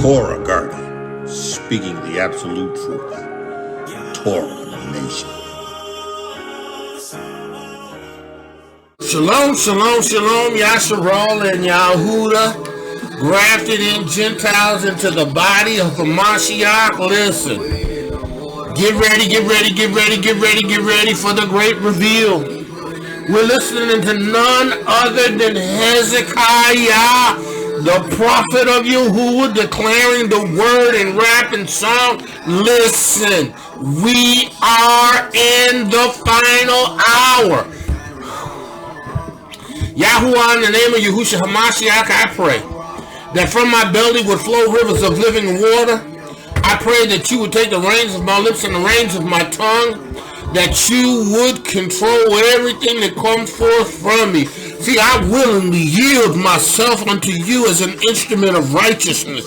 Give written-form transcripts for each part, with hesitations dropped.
Torah guardian, speaking the absolute truth. Torah nation. Shalom, shalom, shalom, Yasharal and Yahuda, grafted in Gentiles into the body of the Mashiach. Listen, get ready, get ready, get ready, get ready, get ready for the great reveal. We're listening to none other than Hezekiah, the prophet of Yahuwah, declaring the word in rap and song. Listen, we are in the final hour. Yahuwah, in the name of Yahusha HaMashiach, I pray that from my belly would flow rivers of living water. I pray that you would take the reins of my lips and the reins of my tongue, that you would control everything that comes forth from me. See, I willingly yield myself unto you as an instrument of righteousness.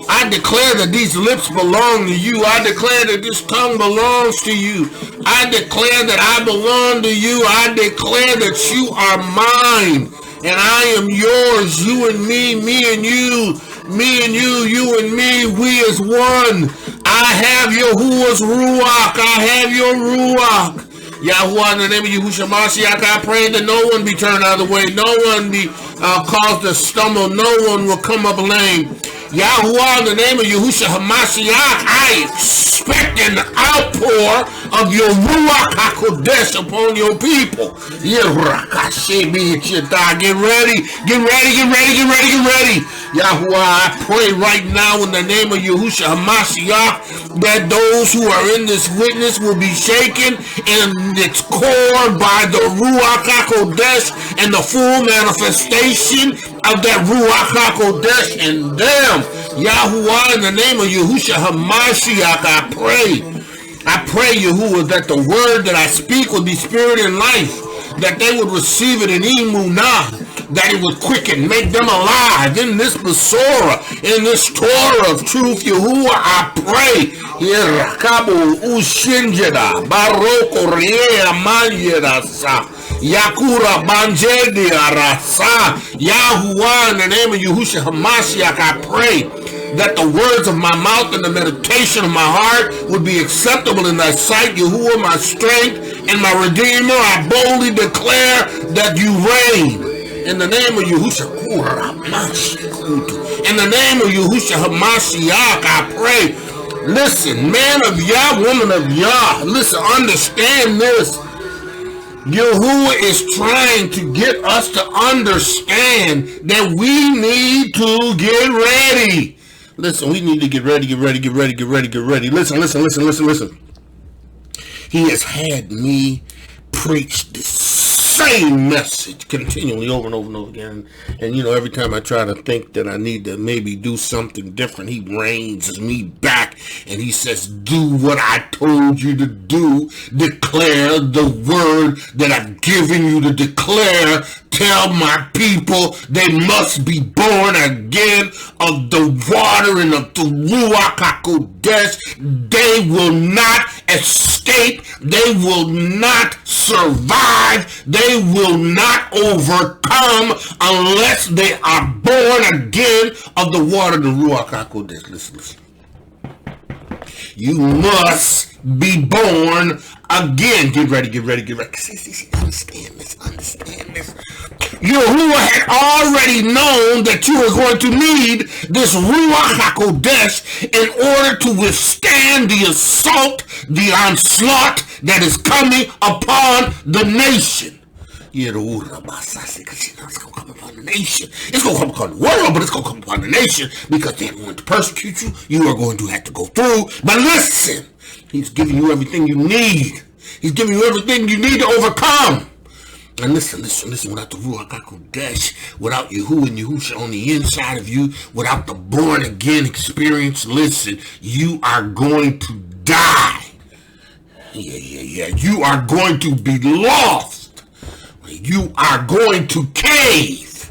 I declare that these lips belong to you. I declare that this tongue belongs to you. I declare that I belong to you. I declare that you are mine and I am yours. You and me and you, me and you and me, we as one. I have Yahuwah's Ruach. I have your Ruach. Yahuwah, in the name of Yahusha Mashiach, I pray that no one be turned out of the way. No one be caused to stumble. No one will come up lame. Yahuwah, in the name of Yahusha HaMashiach, I expect an outpour of your Ruach HaKodesh upon your people. Get ready, get ready, get ready, get ready, get ready. Yahuwah, I pray right now in the name of Yahusha HaMashiach that those who are in this witness will be shaken in its core by the Ruach HaKodesh and the full manifestation of that Ruach HaKodesh in them. Yahuwah, in the name of Yahusha HaMashiach, I pray, Yahuwah, that the word that I speak would be spirit and life, that they would receive it in Emunah, that it would quicken, make them alive in this Besorah, in this Torah of truth. Yahuwah, I pray, Yerakabu Ushinjada, Baroko Rea Manjerasa, Yakura Banjedi Arasa. Yahuwah, in the name of Yahusha HaMashiach, I pray that the words of my mouth and the meditation of my heart would be acceptable in thy sight. Yahuwah, my strength and my redeemer, I boldly declare that you reign. In the name of Yahusha, in the name of Yahusha HaMashiach, I pray. Listen, man of Yah, woman of Yah, listen, understand this. Yahuwah is trying to get us to understand that we need to get ready. Listen, we need to get ready, get ready, get ready, get ready, get ready. Listen. He has had me preach this same message continually over and over and over again. And you know, every time I try to think that I need to maybe do something different, he reins me back and he says, do what I told you to do. Declare the word that I've given you to declare. Tell my people they must be born again of the water and of the Ruach HaKodesh. They will not escape. They will not survive. They will not overcome unless they are born again of the water of the Ruach HaKodesh. Listen. You must be born again. Get ready, get ready, get ready. See, understand this. Yahuwah had already known that you were going to need this Ruach HaKodesh in order to withstand the assault, the onslaught that is coming upon the nation. It's going to come upon the nation. It's going to come upon the world, but it's going to come upon the nation because they're going to persecute you. You are going to have to go through. But listen, he's giving you everything you need. He's giving you everything you need to overcome. And listen, without the Ruach HaKodesh, without Yahuwah and Yahusha on the inside of you, without the born again experience, listen, you are going to die. Yeah. You are going to be lost. You are going to cave.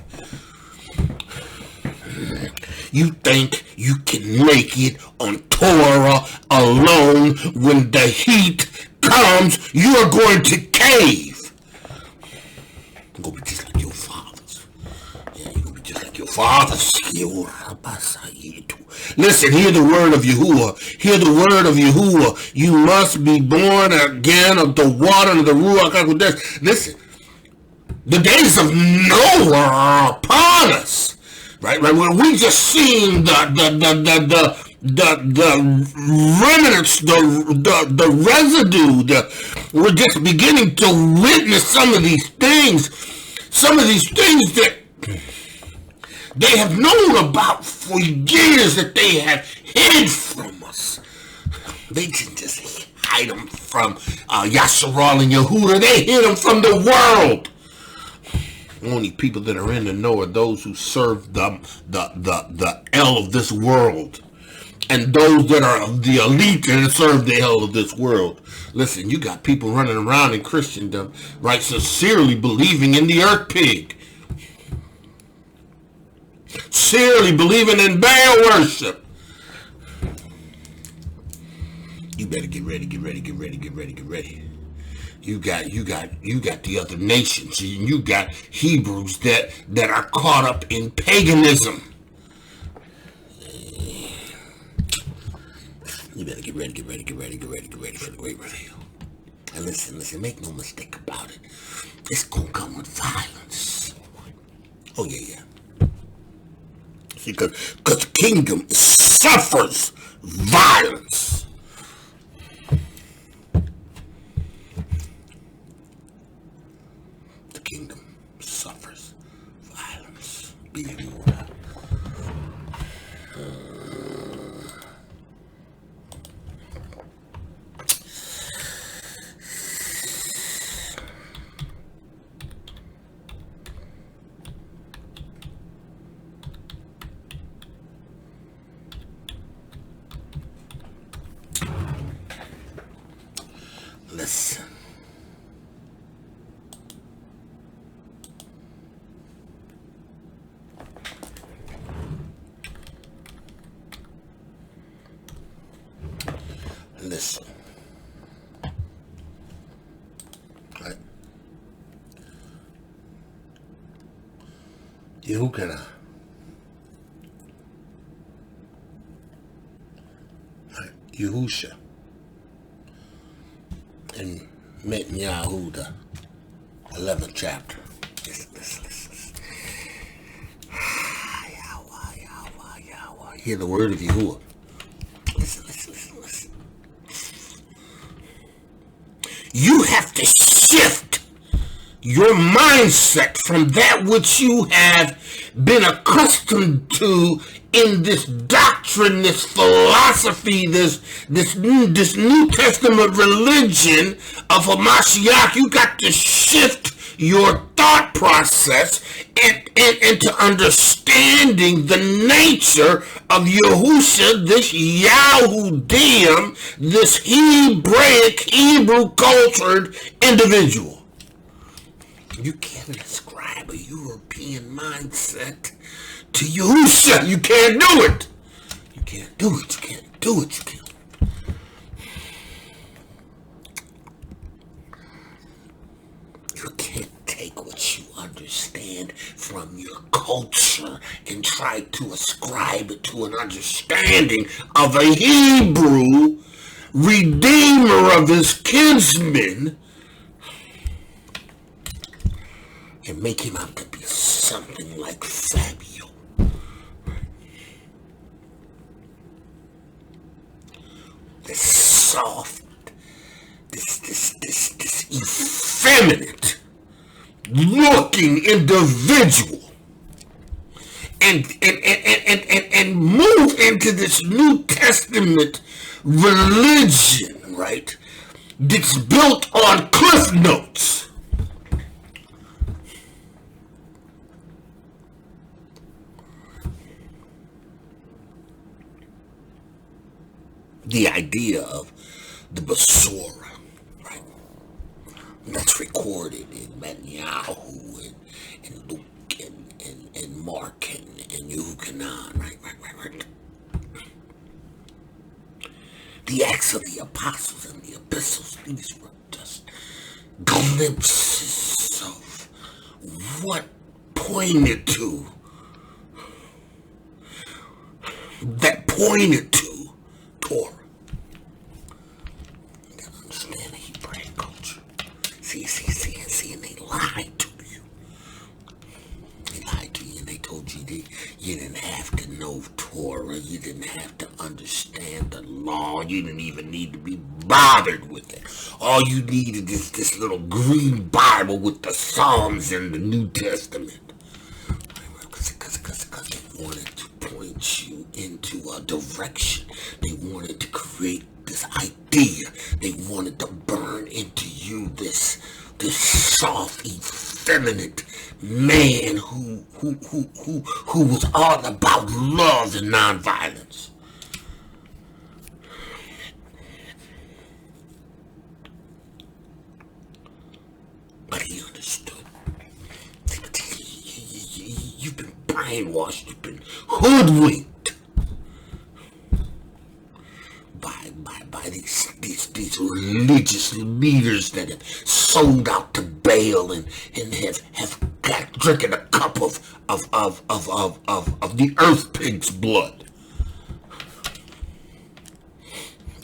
You think you can make it on Torah alone. When the heat comes, you are going to cave. You're going to be just like your fathers. Yeah, you're going to be just like your Father, listen, hear the word of Yahuwah. Hear the word of Yahuwah. You must be born again of the water and the Ruach HaKodesh. Listen, the days of Noah are upon us. Right? When we just seen the remnants, the residue, we're just beginning to witness some of these things that they have known about for years that they have hid from us. They didn't just hide them from Yasharal and Yehuda. They hid them from the world. Only people that are in the know are those who serve the L of this world. And those that are the elite that serve the L of this world. Listen, you got people running around in Christendom, right, sincerely believing in the earth pig. Sincerely believing in Baal worship. You better get ready. You got the other nations, and you got Hebrews that are caught up in paganism. You better get ready for the great reveal. And listen, make no mistake about it. It's gonna come with violence. Oh yeah. See, because the kingdom suffers violence. The kingdom suffers violence. Be more. Listen. Listen. Right? Yahuchanon. Right? Yahusha. In MATTITHYAHU, the 11th chapter. Listen. Yahweh. Hear the word of Yahuwah. Listen. You have to shift your mindset from that which you have been accustomed to in this doctrine, this philosophy, this New Testament religion of Hamashiach. You got to shift your thought process into understanding the nature of Yahusha, this Yahudim, this Hebrew cultured individual. You can't ascribe a European mindset to Yahusha. You can't do it. You can't do it. You can't take what you understand from your culture and try to ascribe it to an understanding of a Hebrew redeemer of his kinsmen and make him out to be something like Fabio. This soft, this effeminate looking individual and move into this New Testament religion, right? That's built on cliff notes. The idea of the Basora, right? That's recorded in MATTITHYAHU and Luke and Mark and Yahuchanon, right? The Acts of the Apostles and the Epistles, these were just glimpses of what pointed to that pointed to Torah. You gotta understand the Hebraic culture. See, and they lied to you. They lied to you and they told you that you didn't have to know Torah, you didn't have to understand the law, you didn't even need to be bothered with it. All you needed is this little green Bible with the Psalms and the New Testament. Because they wanted to point you into a direction. They wanted to create this idea. They wanted to burn into you this soft, effeminate man who was all about love and nonviolence. But he understood. You've been brainwashed. You've been hoodwinked by these religious leaders that have sold out to Baal and have got drinking a cup of the earth pig's blood.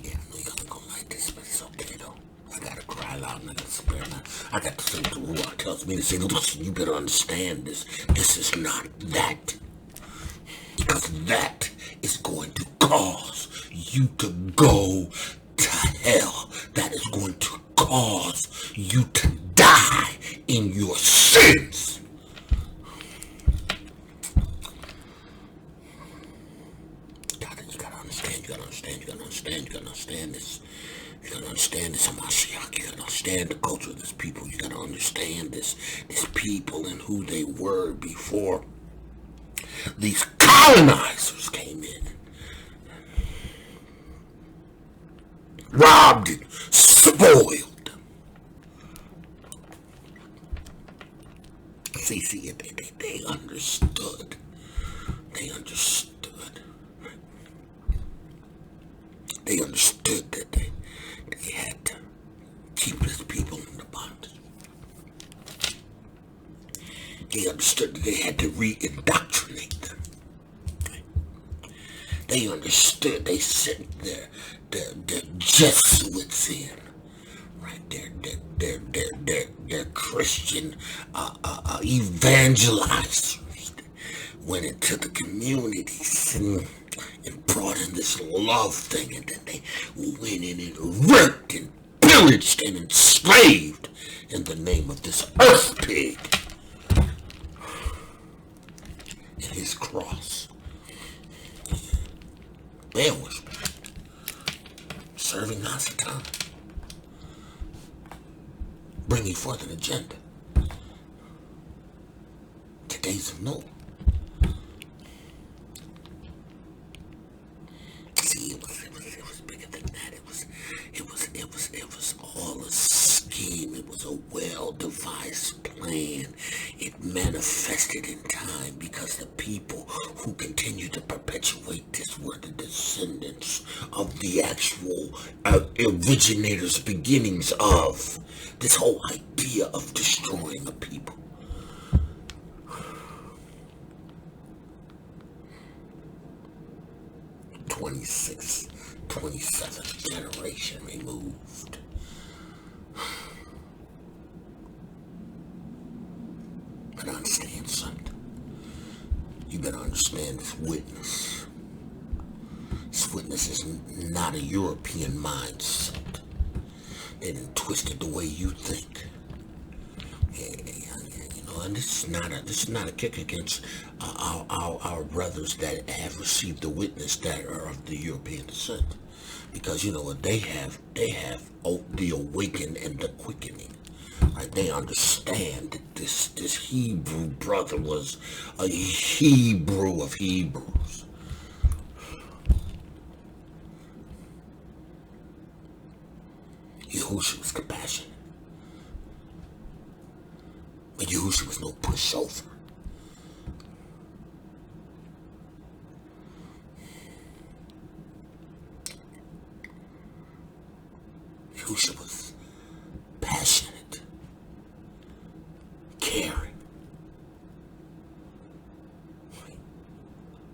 Yeah, I know you're gonna like this, but it's okay though. I gotta cry loud and I gotta spare my. I got to say the Ruach tells me to say, listen, you better understand this. This is not that. Because that is going to cause you to go to hell. That is going to cause you to die in your sins. You gotta understand this. You gotta understand this, Hamashiach. You gotta understand the culture of this people. You gotta understand this people and who they were before these colonizers came in. Robbed and spoiled. See, they understood. They understood. They understood that they had to keep his people in the bondage. They understood that they had to re-indoctrinate them. They understood. They sent their Jesuits in, right? Their Christian evangelizers went into the communities and brought in this love thing, and then they went in and raped and pillaged and enslaved in the name of this earth pig and his cross. Baal worship, serving Hasatan, bringing forth an agenda. Today's of Noah. See, it was bigger than that. It was all a scheme. It was a well-devised plan. It manifested in time because the people who continue to perpetuate this were the descendants of the actual originators, beginnings of this whole idea of destroying a people. '26, 27th generation removed. But understand something. You better understand this witness. This witness is not a European mindset. They done twisted the way you think. And this is not a kick against our brothers that have received the witness that are of the European descent, because you know what they have the awakening and the quickening. Right? They understand that this Hebrew brother was a Hebrew of Hebrews. Yahusha was compassionate. But Yahusha was no pushover. Yahusha was passionate, caring.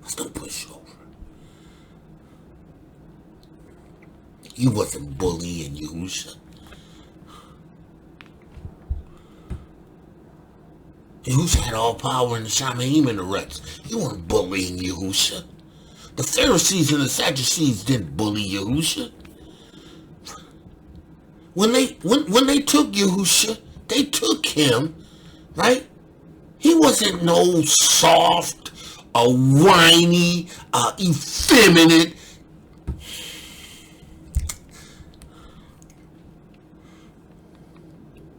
Was no pushover. He wasn't bullying Yahusha. Yahusha had all power in the Amein I and the rest. He wasn't bullying Yahusha. The Pharisees and the Sadducees didn't bully Yahusha. When they took Yahusha, they took him, right? He wasn't no soft, whiny, effeminate.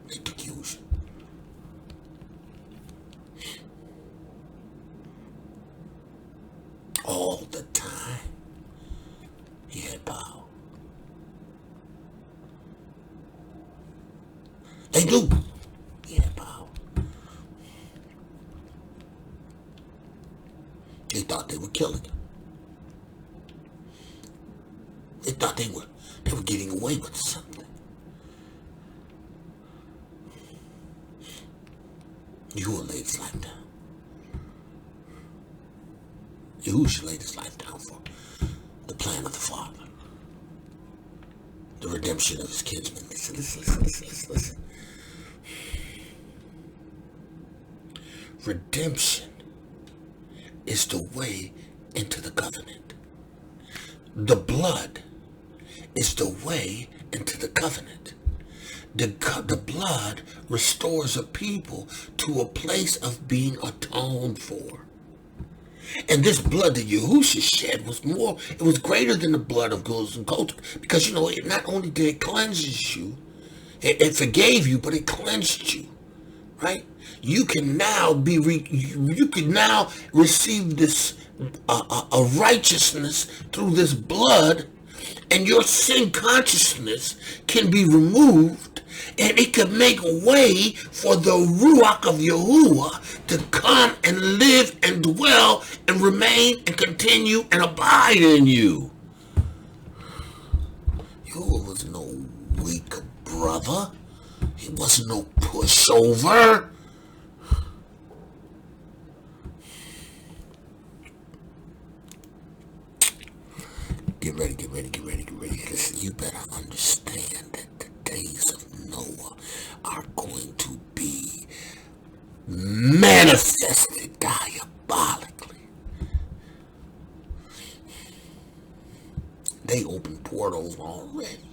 They took Yahusha. All the time, he had power. They do. He had power. They thought they were killing him. They thought they were getting away with something. Yahuwah laid his life down. Yahusha laid his life down for the plan of the Father. The redemption of his kinsmen. Listen. Redemption is the way into the covenant. The blood is the way into the covenant. The blood restores a people to a place of being atoned for. And this blood that Yahusha shed it was greater than the blood of bulls and goats, because it not only did it cleanse you, it forgave you, but it cleansed you, right? You can now receive this a righteousness through this blood, and your sin consciousness can be removed, and it can make way for the Ruach of Yahuwah to come and live and dwell and remain and continue and abide in you. Yahuwah was no weak brother. He wasn't no pushover. Get ready. Listen, you better understand that the days of Noah are going to be manifested diabolically. They open portals already.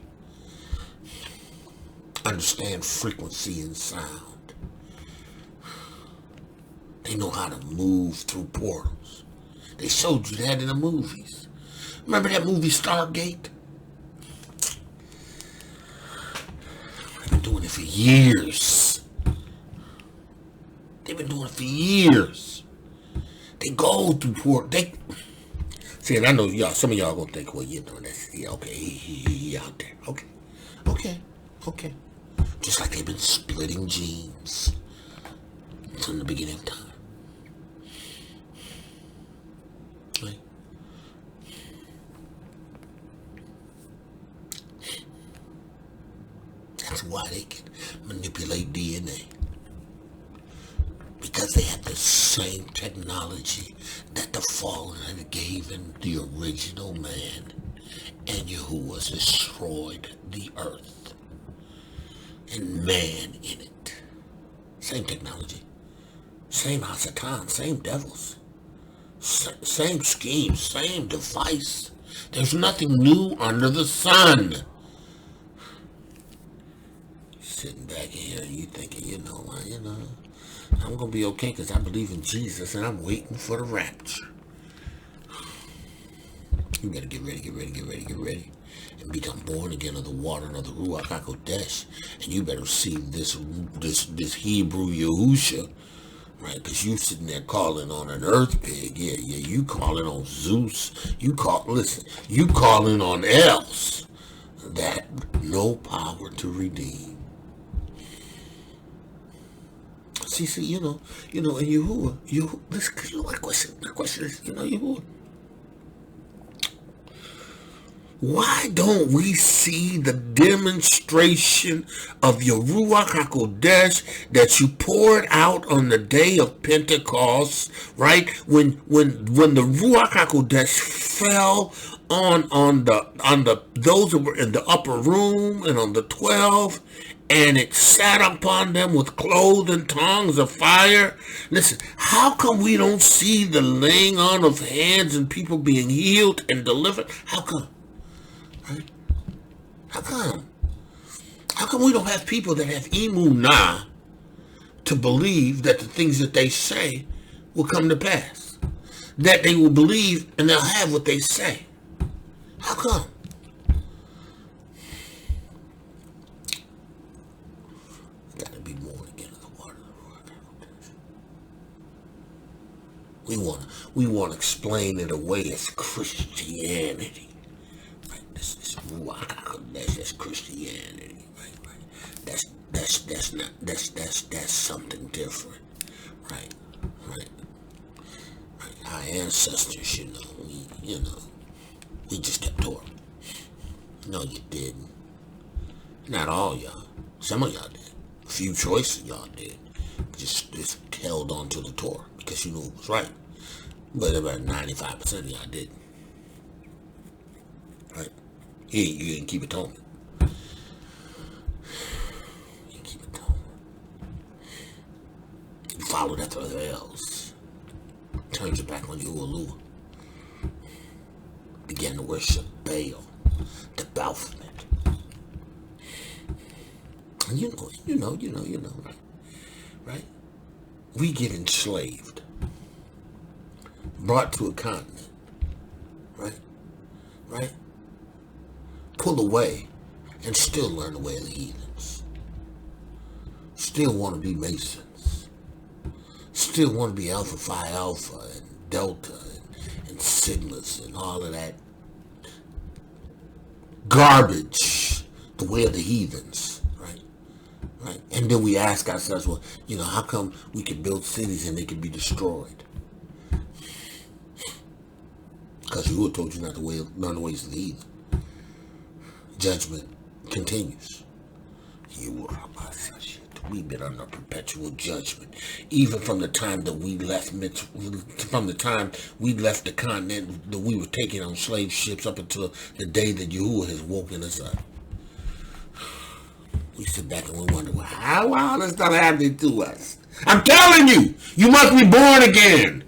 Understand frequency and sound. They know how to move through portals. They showed you that in the movies. Remember that movie Stargate? They've been doing it for years. They go through portals. See, and I know y'all. Some of y'all gonna think, well, that's okay. He out there. Okay. Just like they've been splitting genes from the beginning of time. Right? That's why they can manipulate DNA. Because they have the same technology that the fallen had given the original man, and Yahuwah destroyed the earth and man in it. Same technology, same Hasatan, same devils, same scheme, same device. There's nothing new under the sun. Sitting back here, you thinking, I'm going to be okay because I believe in Jesus and I'm waiting for the rapture. You better get ready. And become born again of the water and of the Ruach HaKodesh. And you better receive this Hebrew Yahusha, right? Because you sitting there calling on an earth pig. Yeah, you calling on Zeus. You calling on else. That no power to redeem. See, and Yahuwah, listen, my question is, Yahuwah, why don't we see the demonstration of your Ruach HaKodesh that you poured out on the day of Pentecost, right? When the Ruach HaKodesh fell on the those who were in the upper room and on the 12, and it sat upon them with cloven tongues of fire. Listen, how come we don't see the laying on of hands and people being healed and delivered? How come? Right? How come? How come we don't have people that have emunah to believe that the things that they say will come to pass? That they will believe and they'll have what they say? How come? Gotta be born again in the water of the Lord. We want to explain it away as Christianity. Right? This Ruach, that's Christianity. Right? That's something different. Right? Our ancestors, we just kept Torah. No, you didn't. Not all y'all. Some of y'all did. A few choices y'all did. Just held on to the Torah because you knew it was right. But about 95% of y'all didn't. Right? You didn't keep atonement. You didn't keep atonement. You followed after other else. Turned your back on Yahuwah. Began to worship Baal, the Baphomet. And you know, right? We get enslaved, brought to a continent, right? Pull away, and still learn the way of the heathens. Still want to be Masons. Still want to be Alpha Phi Alpha and Delta and Sigmas and all of that garbage, the way of the heathens, right? And then we ask ourselves, well, how come we can build cities and they can be destroyed? Because Yahuwah told you not to learn the ways of the heathen. Judgment continues. We've been under perpetual judgment, even from the time that we left the continent, that we were taken on slave ships up until the day that Yahuwah has woken us up. We sit back and we wonder, well, how all this stuff happening to us? I'm telling you, you must be born again.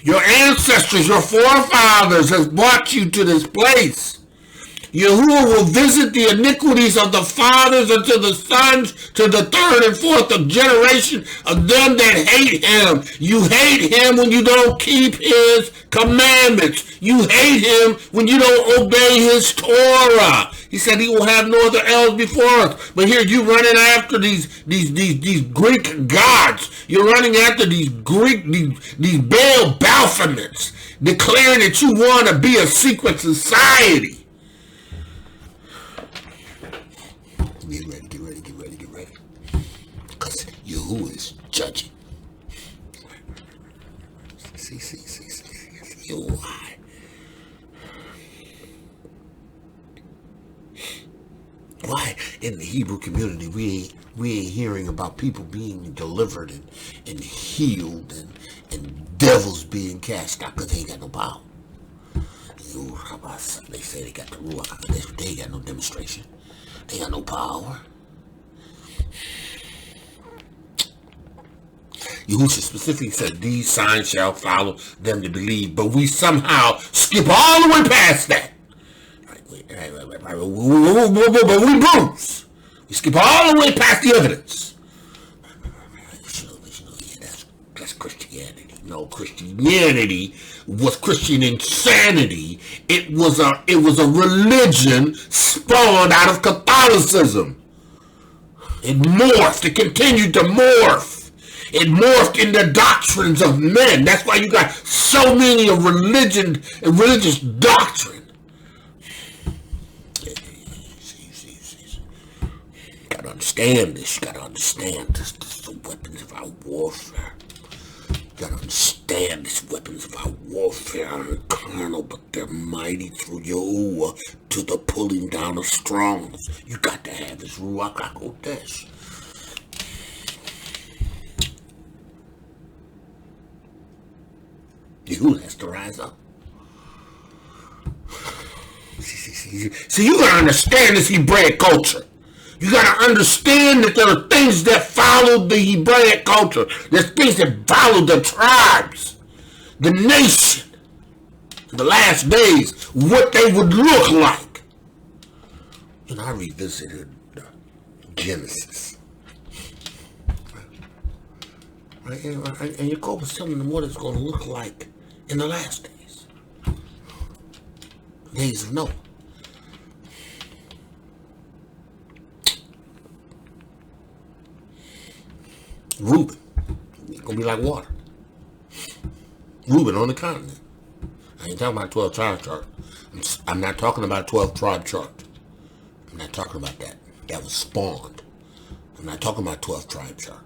Your ancestors, your forefathers has brought you to this place. Yahuwah will visit the iniquities of the fathers unto the sons, to the third and fourth of generation of them that hate him. You hate him when you don't keep his commandments. You hate him when you don't obey his Torah. He said he will have no other else before us. But here you running after these Greek gods. You're running after these Baal Baphomets, declaring that you want to be a secret society. Get ready. Because Yahuwah is judging. See. Why? Why in the Hebrew community we ain't hearing about people being delivered and healed and devils being cast out because they ain't got no power? They say they got the Ruach. They ain't got no demonstration. They got no power. Yahusha specifically said, these signs shall follow them to believe. But we somehow skip all the way past that. Right. But we bruise. We skip all the way past the evidence. That's Christianity. No, Christianity was Christian insanity. It was a religion spawned out of Catholicism. It morphed. It continued to morph. It morphed into doctrines of men. That's why you got so many of religion and religious doctrine. You gotta understand this. You gotta understand this. This is the weapons of our warfare. You gotta understand these weapons of our warfare are carnal, but they're mighty through Yahuwah to the pulling down of strongholds. You got to have this Ruach HaKodesh. Yahuwah has to rise up. See, you gotta understand this Hebraic culture. You gotta understand that there are things that follow the Hebraic culture. There's things that follow the tribes, the nation, the last days, what they would look like. And I revisited Genesis. Right? And Jacob was telling them what it's going to look like in the last days. Days of Noah. Reuben. It's going to be like water. Reuben on the continent. I ain't talking about 12 tribe chart. I'm not talking about 12 tribe chart. I'm not talking about that. That was spawned. I'm not talking about 12 tribe chart.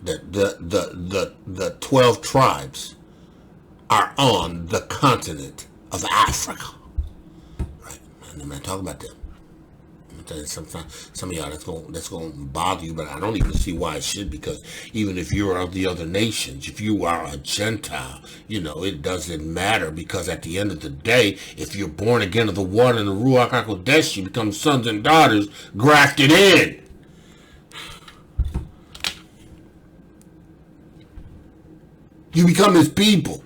The 12 tribes are on the continent of Africa. Right? I'm not talking about them. I'm gonna tell you some of y'all that's gonna bother you, but I don't even see why it should, because even if you're of the other nations, if you are a Gentile, it doesn't matter, because at the end of the day, if you're born again of the water and the Ruach HaKodesh, you become sons and daughters grafted in. You become his people.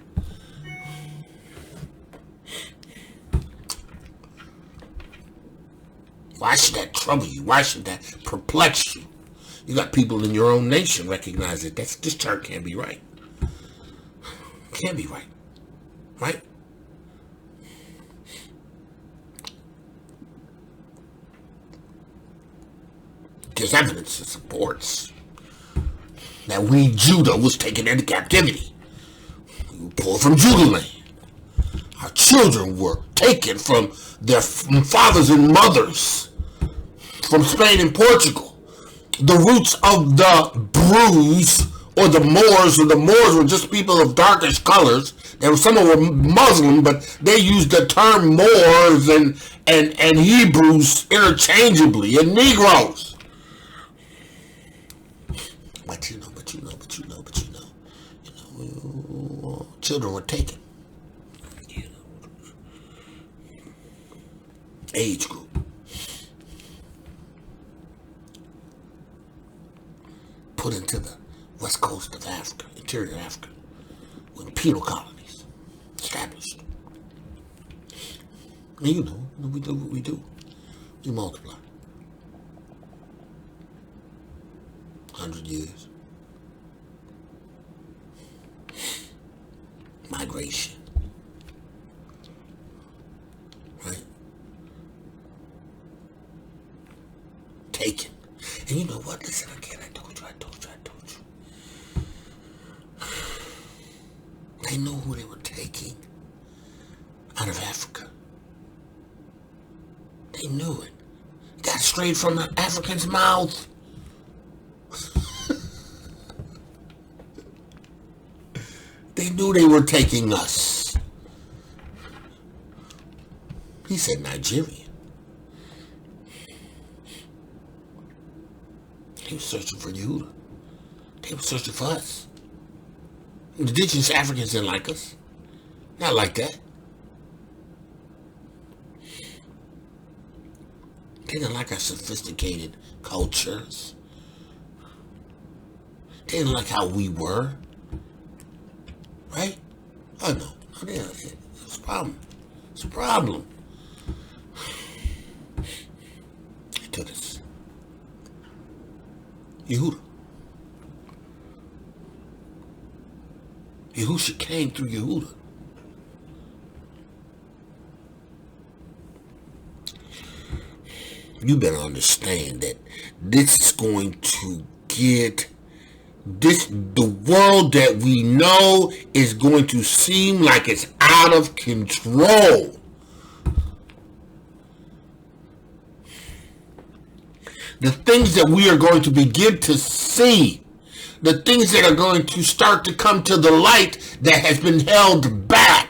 Why should that trouble you? Why should that perplex you? You got people in your own nation recognize that this chart can't be right. Can't be right. Right? There's evidence that supports that Judah was taken into captivity. We were pulled from Judah land. Our children were taken from their fathers and mothers from Spain and Portugal. The roots of the Brews or the Moors were just people of darkish colors. Some of them were Muslim, but they used the term Moors and Hebrews interchangeably, and Negroes. But you know, children were taken. Age group. Put into the west coast of Africa, interior Africa, with penal colonies established. And we do what we do. We multiply. 100 years. Migration. Right? Taken. And you know what? Listen again. I told you. They knew who they were taking out of Africa. They knew it. Got straight from the African's mouth. They knew they were taking us. He said Nigeria. He was searching for Yehuda. They were searching for us. The indigenous Africans didn't like us. Not like that. They didn't like our sophisticated cultures. They didn't like how we were. Right? Oh, no. It's a problem. It's a problem. He took us. Yehuda. Yahusha came through Yehuda. You better understand that this is going to get the world that we know is going to seem like it's out of control. The things that we are going to begin to see, the things that are going to start to come to the light that has been held back.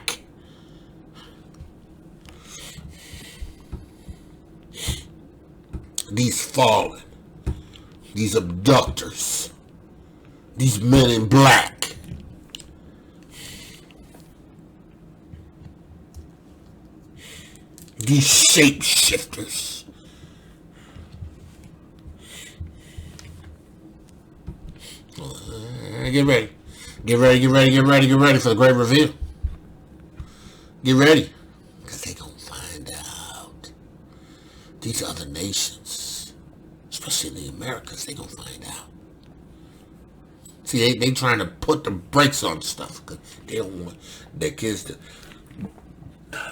These fallen, these abductors, these men in black. These shapeshifters. Get ready. Get ready, get ready, get ready, get ready for the great reveal. Get ready. Because they gonna find out. These other nations, especially in the Americas, they gonna find out. See, they trying to put the brakes on stuff because they don't want their kids to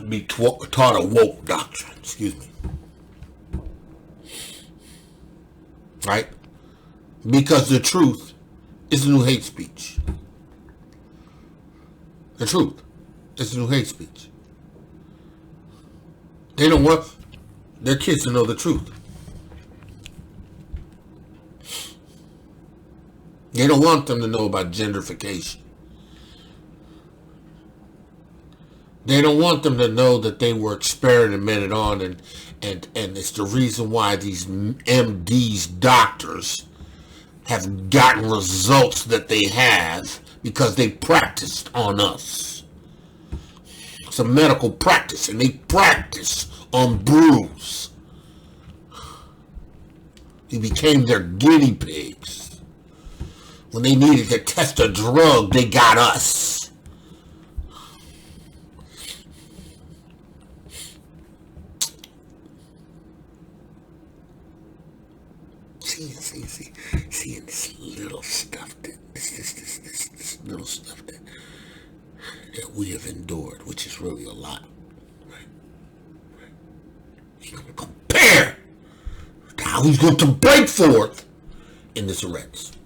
be taught a woke doctrine. Excuse me. Right? Because the truth is the new hate speech. The truth is the new hate speech. They don't want their kids to know the truth. They don't want them to know about gentrification. They don't want them to know that they were experimented on and it's the reason why these MDs, doctors, have gotten results that they have because they practiced on us. It's a medical practice and they practice on Bruce. He became their guinea pigs. When they needed to test a drug, they got us. See, in this little stuff this little stuff that we have endured, which is really a lot, right? He gonna compare to how he's going to break forth in this arrest.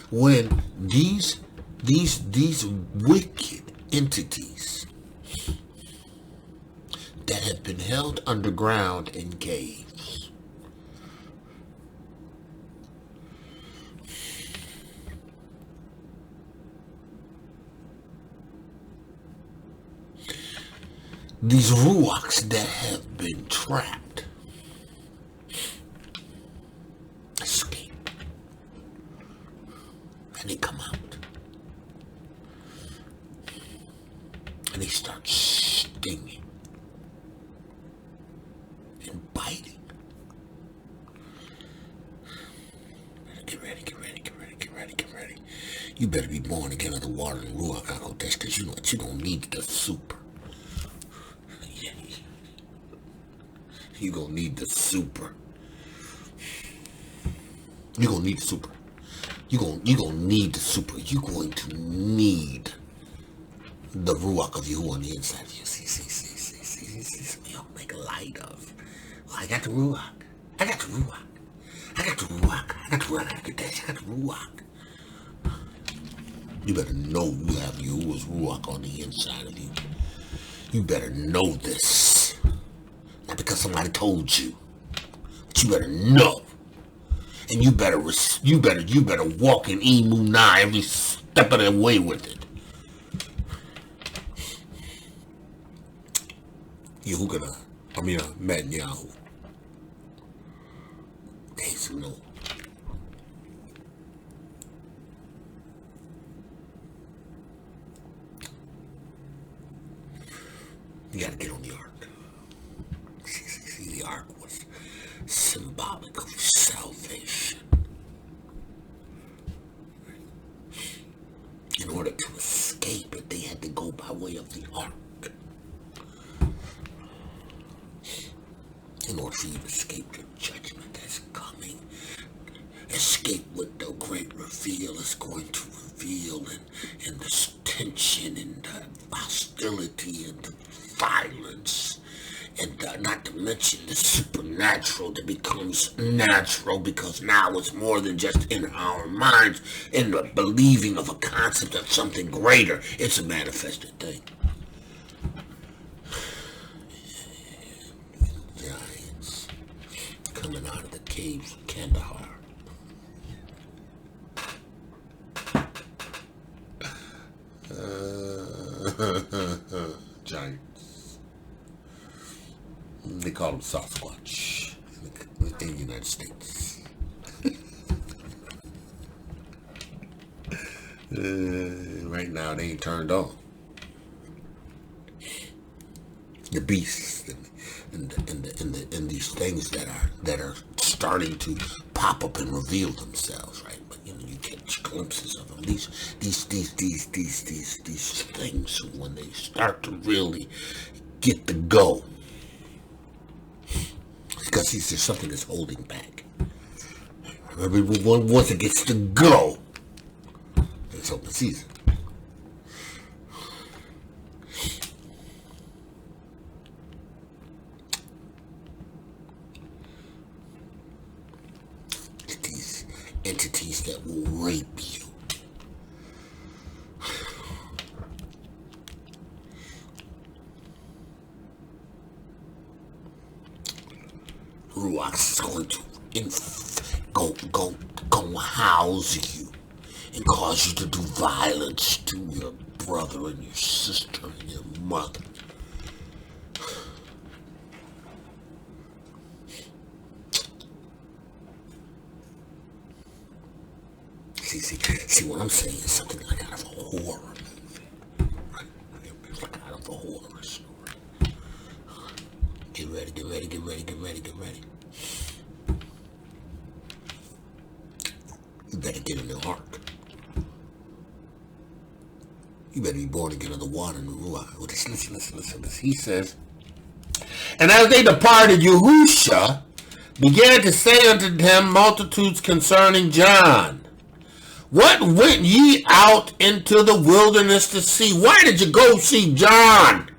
When these wicked entities that have been held underground in caves, these ruachs that have been trapped, escape, and they come out. And they start stinging and biting. Get ready, get ready, get ready, get ready, get ready. You better be born again of the water and Ruach HaKodesh, because you know what? You don't need the super. You gonna need the super. You gonna need the super. You gonna need the super. You going to need the Ruach of Yahuwah on the inside of you. See, we don't make light of. Well, I got the Ruach. I got the Ruach. I got the Ruach. I got the Ruach. I got the Kodesh. I got the Ruach. You better know you have Yahuwah's Ruach on the inside of you. You better know this. Not because somebody told you. But you better know. And you better walk in Emunah every step of the way with it. Yahuchanon, MATTITHYAHU. There's no. You gotta get on the ark. See, the ark was symbolic of salvation. In order to escape it, they had to go by way of the ark. In order for you to escape the judgment that's coming, escape what the great reveal is going to reveal, and the tension and the hostility and the violence, and not to mention the supernatural that becomes natural, because now it's more than just in our minds, in the believing of a concept of something greater. It's a manifested thing. Coming out of the caves of Kandahar. Giants. They call them Sasquatch in the United States. Right now, they ain't turned on. The beasts and these things that are starting to pop up and reveal themselves, right? But you know, you catch glimpses of them. These things, when they start to really get the go, because there's something that's holding back. Everyone, once it gets to go, it's open season. These entities that will rape you. Ruach is going to go house you and cause you to do violence to your brother and your sister and your mother. See what I'm saying is something like out of a horror movie. Right? It's like out of a horror story. Get ready. You better get in the ark. You better be born again of the water and the ruach. Well, listen. He says, and as they departed, Yahusha began to say unto them multitudes concerning John. What went ye out into the wilderness to see? Why did you go see John?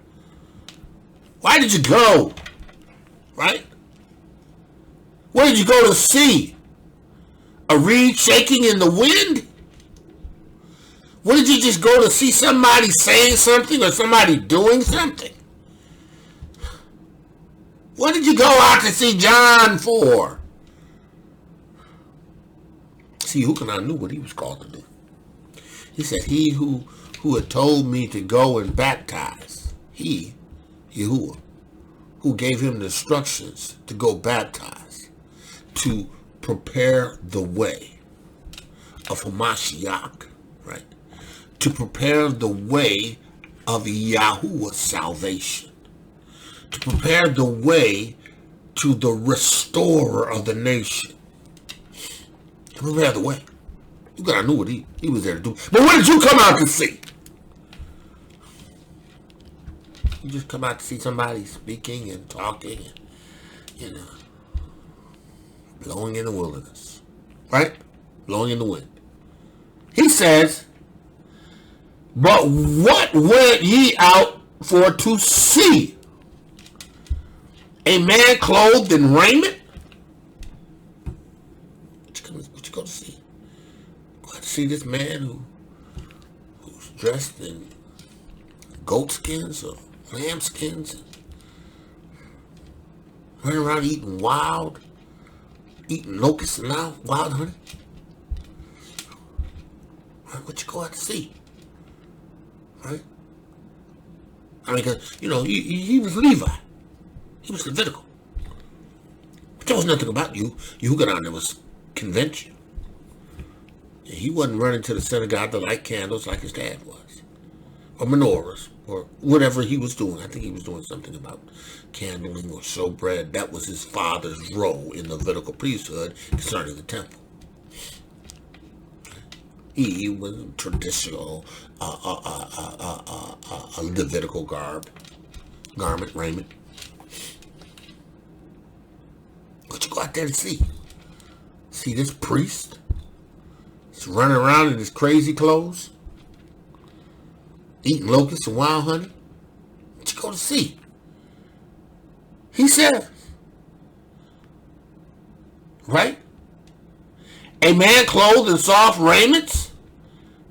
Why did you go? Right? Where did you go to see? A reed shaking in the wind? What did you just go to see? Somebody saying something or somebody doing something? What did you go out to see John for? See, Yahuchanon knew what he was called to do. He said, he who had told me to go and baptize, he, Yahuwah, who gave him the instructions to go baptize, to prepare the way of Hamashiach, right? To prepare the way of Yahuwah's salvation. To prepare the way to the restorer of the nation. To prepare the way. You gotta know what he was there to do. But what did you come out to see? You just come out to see somebody speaking and talking and, you know, blowing in the wilderness. Right? Blowing in the wind. He says, but what went ye out for to see? A man clothed in raiment? What you go to see? Go to see this man who's dressed in goat skins or lamb skins, and running around eating locusts and now wild honey. Right? What you go out to see? Right? I mean, cause, you know, he was Levi. He was Levitical. But there was nothing about you. Yahuchanon that was convention. He wasn't running to the synagogue to light candles like his dad was. Or menorahs. Or whatever he was doing. I think he was doing something about candling or showbread. That was his father's role in the Levitical priesthood concerning the temple. He was a traditional Levitical garment, raiment. What you go out there to see? See this priest? He's running around in his crazy clothes, eating locusts and wild honey. What you go to see? He said, right? A man clothed in soft raiments?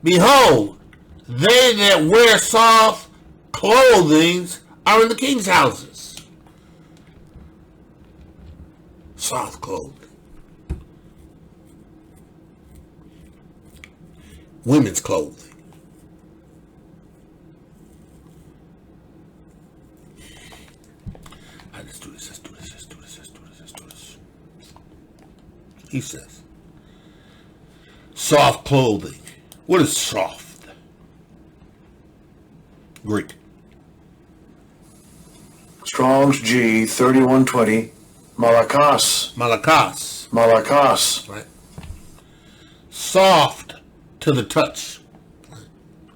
Behold, they that wear soft clothing are in the king's houses. Soft clothing. Women's clothing. Let's do this. He says, soft clothing. What is soft? Greek. Strong's G 3120. Malakos. Malakos. Malakos. Right. Soft to the touch. Right.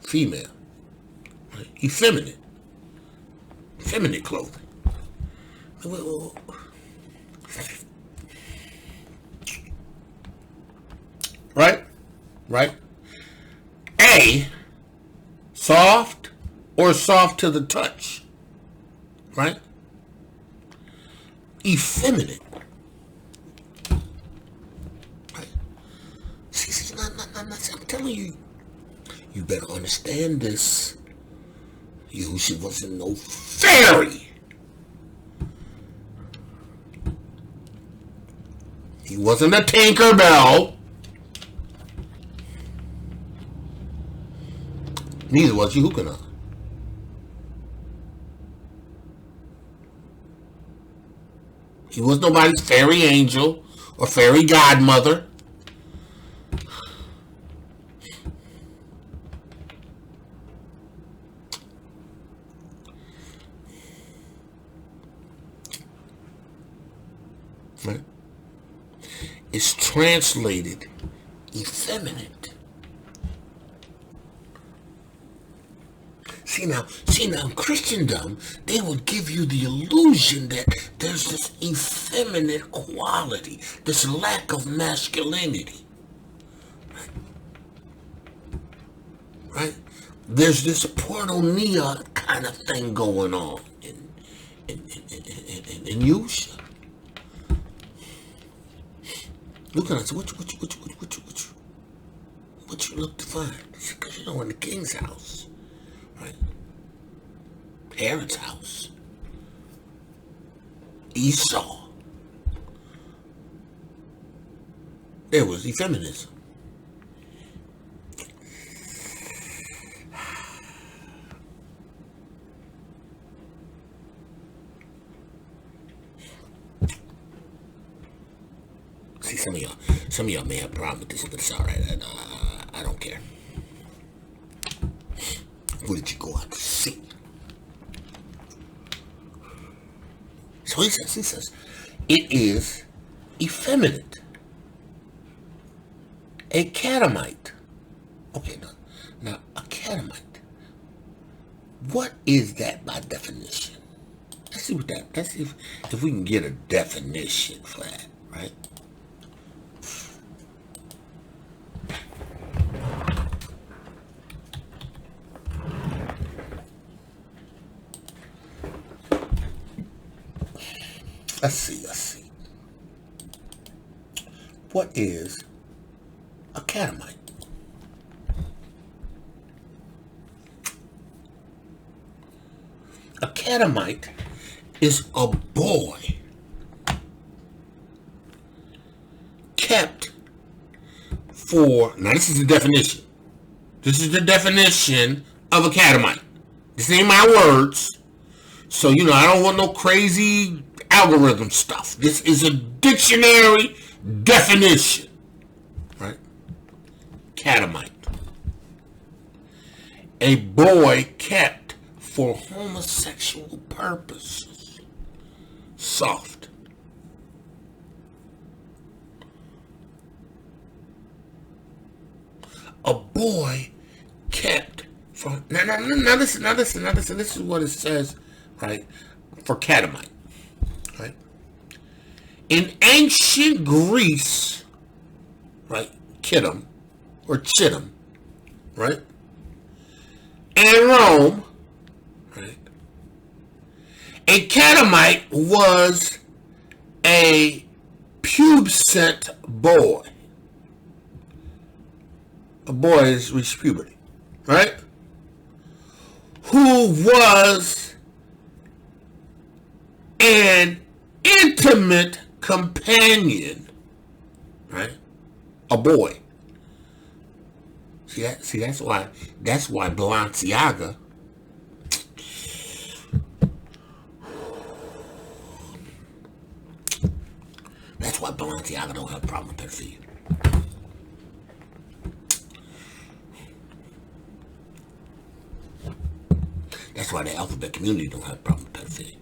Female. Right. Effeminate. Feminine clothing. Right? Right? A, soft or soft to the touch. Right? Effeminate. Right? See, I'm telling you, you better understand this. Yahusha wasn't no fairy. He wasn't a Tinkerbell. Neither was Yahuchanon. He was nobody's fairy angel or fairy godmother. Right? It's translated effeminate. See now, in Christendom, they would give you the illusion that there's this effeminate quality, this lack of masculinity. Right? There's this pornonia kind of thing going on in Yahusha. Look at us. What you look to find? Because you know, in the king's house, right? Herod's house, Esau, there was effeminism. See, some of y'all may have a problem with this, but it's all right. I don't care. What did you go out to see? So he says, it is effeminate. A catamite. Okay, now a catamite. What is that by definition? Let's see if we can get a definition for that, right? Let's see. What is a catamite? A catamite is a boy kept for, now this is the definition. This is the definition of a catamite. This ain't my words. So, you know, I don't want no crazy algorithm stuff. This is a dictionary definition. Right? Catamite. A boy kept for homosexual purposes. Soft. A boy kept for, now listen. This is what it says, right, for catamite. Right? In ancient Greece, right, Kittim or Chittim, right, and Rome, right, a catamite was a pubescent boy. A boy has reached puberty, right, who was an intimate companion, right? A boy. See, that's why Balenciaga don't have a problem with pedophilia. That's why the alphabet community don't have a problem with pedophilia.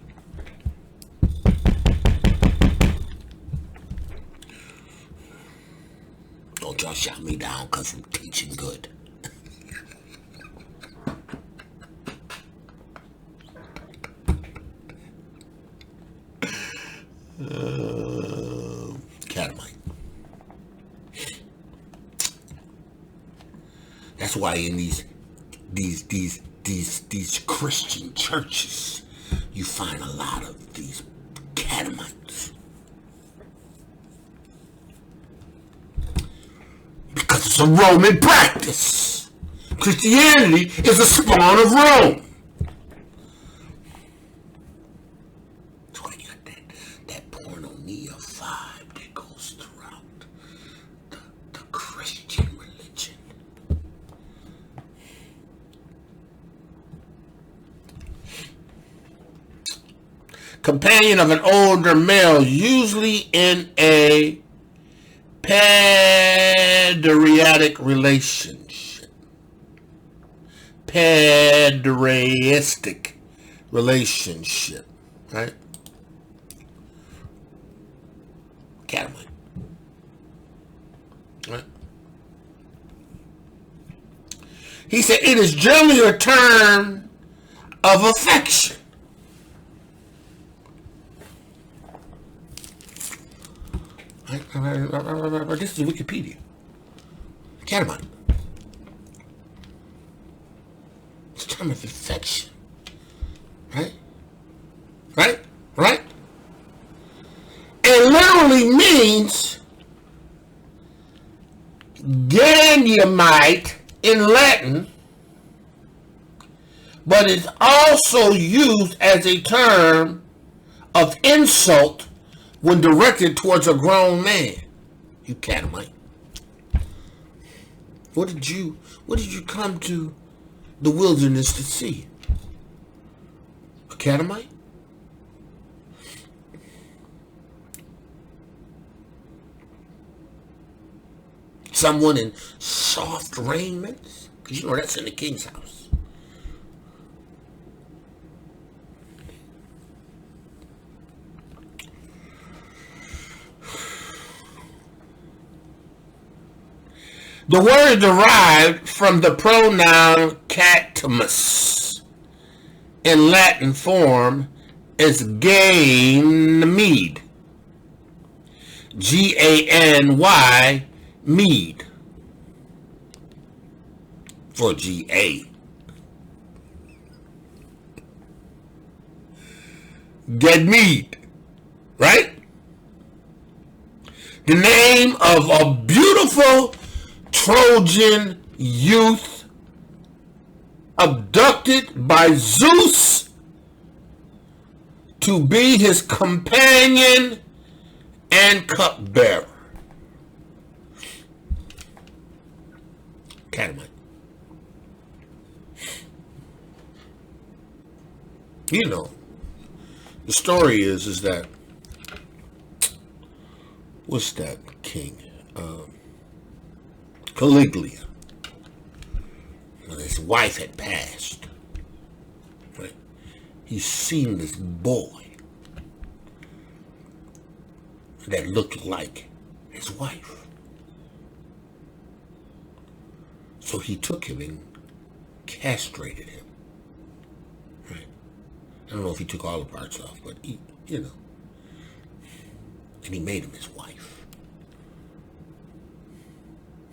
Don't y'all shout me down because I'm teaching good. Catamite. That's why in these Christian churches you find a lot of these Catamites. Because it's a Roman practice. Christianity is a spawn of Rome. That's why you got that pornonia vibe that goes throughout the Christian religion. Companion of an older male, usually in a pederastic relationship. Pederastic relationship, right? Catamite. Right? He said it is generally a term of affection. This is Wikipedia. Catamite. It's a term of affection. Right? Right? Right? It literally means Catamite in Latin, but it's also used as a term of insult when directed towards a grown man. You Catamite. What did you come to the wilderness to see? A Catamite? Someone in soft raiments? Because you know that's in the king's house. The word derived from the pronoun catamus in Latin form is Ganymed. Gany, mead. For G-A. Ganymede. Right? The name of a beautiful Trojan youth abducted by Zeus to be his companion and cupbearer. Catamite. You know, the story is that, what's that king? Caligula. When his wife had passed, right? He's seen this boy that looked like his wife. So he took him and castrated him. Right? I don't know if he took all the parts off, but he, you know. And he made him his wife.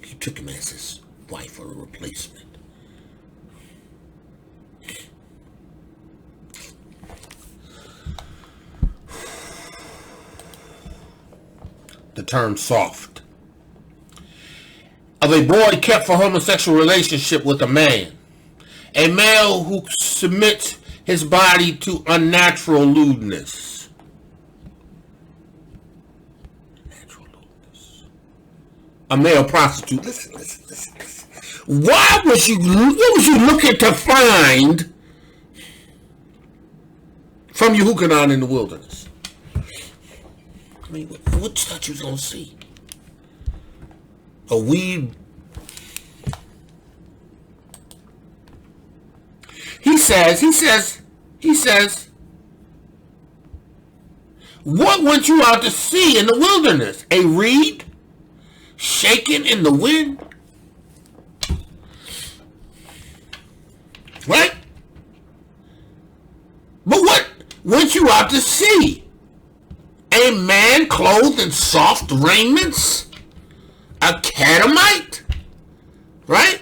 He took him as his wife or a replacement. The term soft. Of a boy kept for homosexual relationship with a man. A male who submits his body to unnatural lewdness. A male prostitute. Listen. What was you looking to find from Yahuchanon in the wilderness? I mean, what you thought you was going to see? A weed. He he says, what went you out to see in the wilderness? A reed shaken in the wind? Right? But what went you out to see? A man clothed in soft raiments? A Catamite? Right?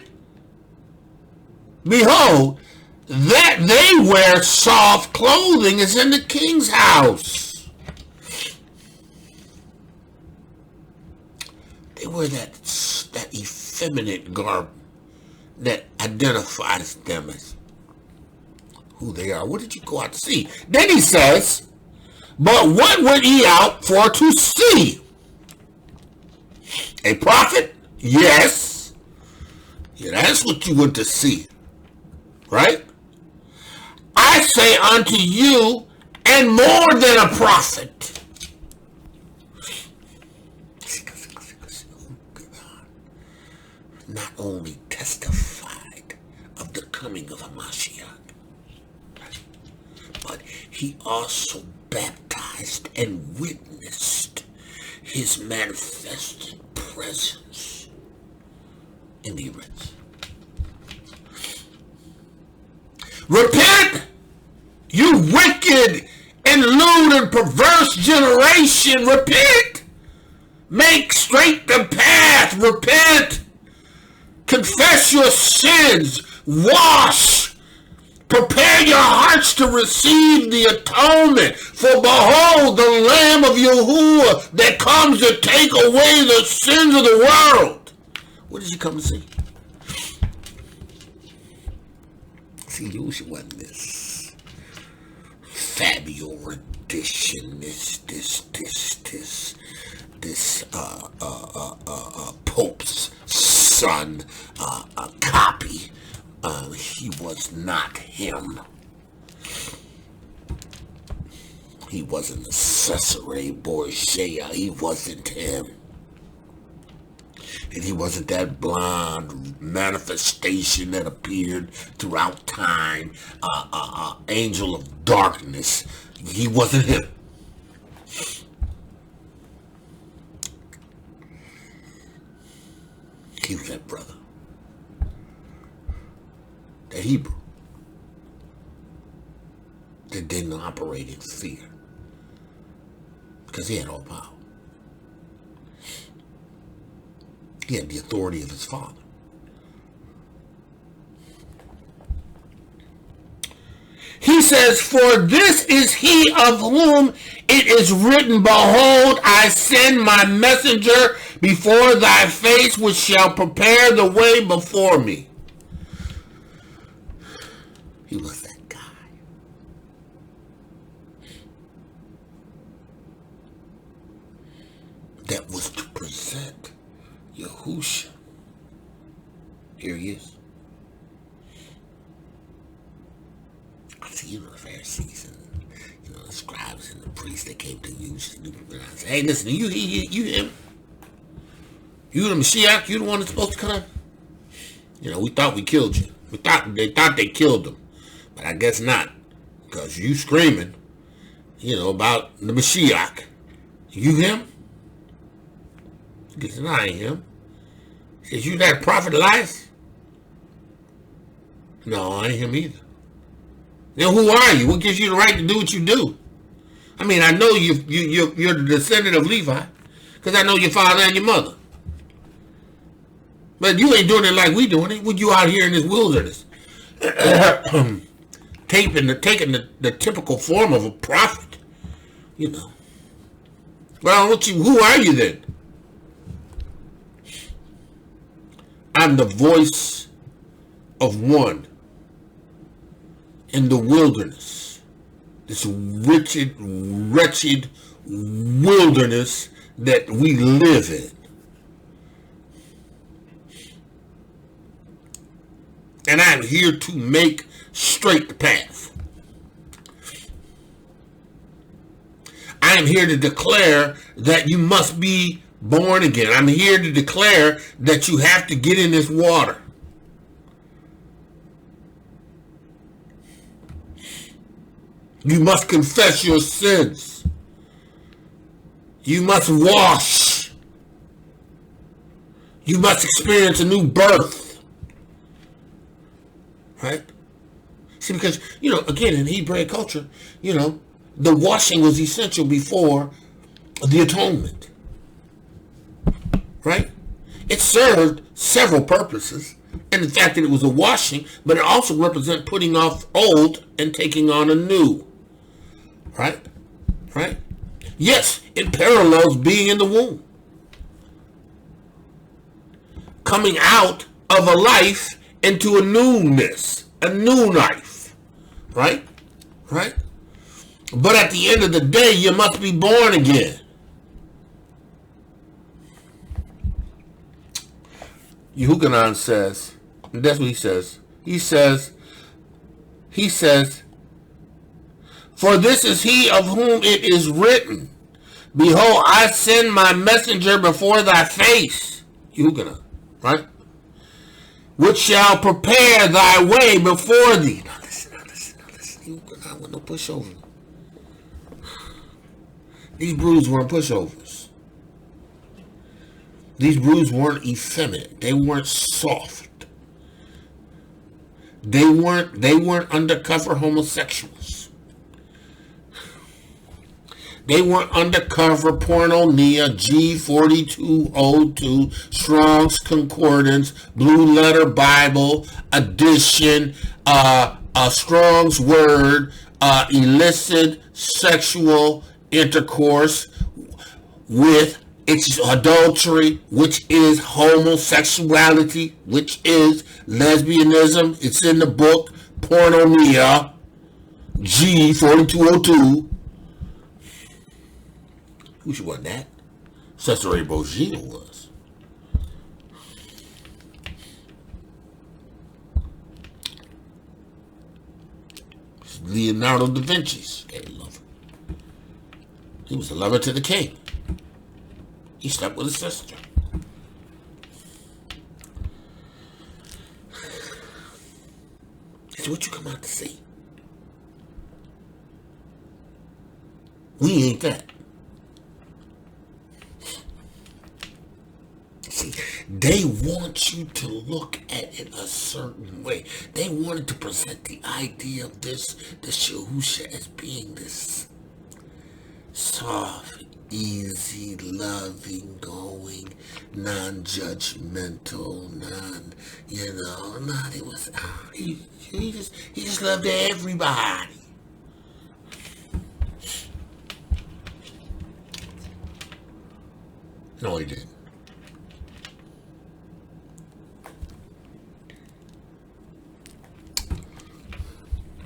Behold, that they wear soft clothing is in the king's house. They wear that effeminate garb that identifies them as who they are. What did you go out to see? Then he says, but what went ye out for to see? A prophet? Yes. Yeah, that's what you went to see. Right? I say unto you, and more than a prophet. Not only testified of the coming of Hamashiach, but he also baptized and witnessed his manifested presence in the earth. Repent, you wicked and lewd and perverse generation. Repent. Make straight the path. Repent. Confess your sins. Wash. Prepare your hearts to receive the atonement. For behold, the Lamb of Yahuwah that comes to take away the sins of the world. What did you come to see? See, Yahusha wasn't this Fabio rendition, this Pope's son copy. He was not him. He wasn't the Cesare Borgia. He wasn't him. And he wasn't that blonde manifestation that appeared throughout time, angel of darkness. He wasn't him. He was that brother, that Hebrew, that didn't operate in fear, because he had all power. He had the authority of his father. He says, for this is he of whom it is written, behold, I send my messenger before thy face, which shall prepare the way before me. He was that guy. That was to present Yahusha. Here he is. I see, the Pharisees and the scribes and the priests that came to Yahusha. And I said, hey, listen, you him? You the Mashiach? You the one that's supposed to come? We thought we killed you. They thought they killed him, but I guess not, because you screaming, about the Mashiach. You him? He says, no, I ain't him. He says, you that prophet Elias? No, I ain't him either. Then who are you? What gives you the right to do what you do? I mean, I know you're the descendant of Levi, because I know your father and your mother. But you ain't doing it like we doing it. When you out here in this wilderness, taking the typical form of a prophet, Well, who are you then? I'm the voice of one in the wilderness, this wretched wilderness that we live in. And I'm here to make straight the path. I am here to declare that you must be born again. I'm here to declare that you have to get in this water. You must confess your sins. You must wash. You must experience a new birth. Right? See, because, again, in Hebraic culture, the washing was essential before the atonement. Right? It served several purposes. And the fact that it was a washing, but it also represents putting off old and taking on a new. Right? Right? Yes, it parallels being in the womb. Coming out of a life into a newness, a new life. Right? Right? But at the end of the day, you must be born again. Yahuchanon says, and that's what he says. He says, for this is he of whom it is written, behold, I send my messenger before thy face. Yahuchanon, right? Which shall prepare thy way before thee. Now listen. Yahuchanon with no pushover. These brews weren't pushovers. These brews weren't effeminate. They weren't soft. They weren't undercover homosexuals. They weren't undercover pornonia, G4202, Strong's Concordance, Blue Letter Bible, Edition, Strong's Word, illicit sexual intercourse with it's adultery, which is homosexuality, which is lesbianism. It's in the book, Pornonia, G4202. Who should want that? Cesare Borgia was. Leonardo da Vinci's gay lover. He was a lover to the king. He slept with his sister. It's what you come out to see. We ain't that. See, they want you to look at it a certain way. They wanted to present the idea of this Yahusha as being this soft, easy, loving, going, non-judgmental, it was, he just loved everybody. No, he didn't.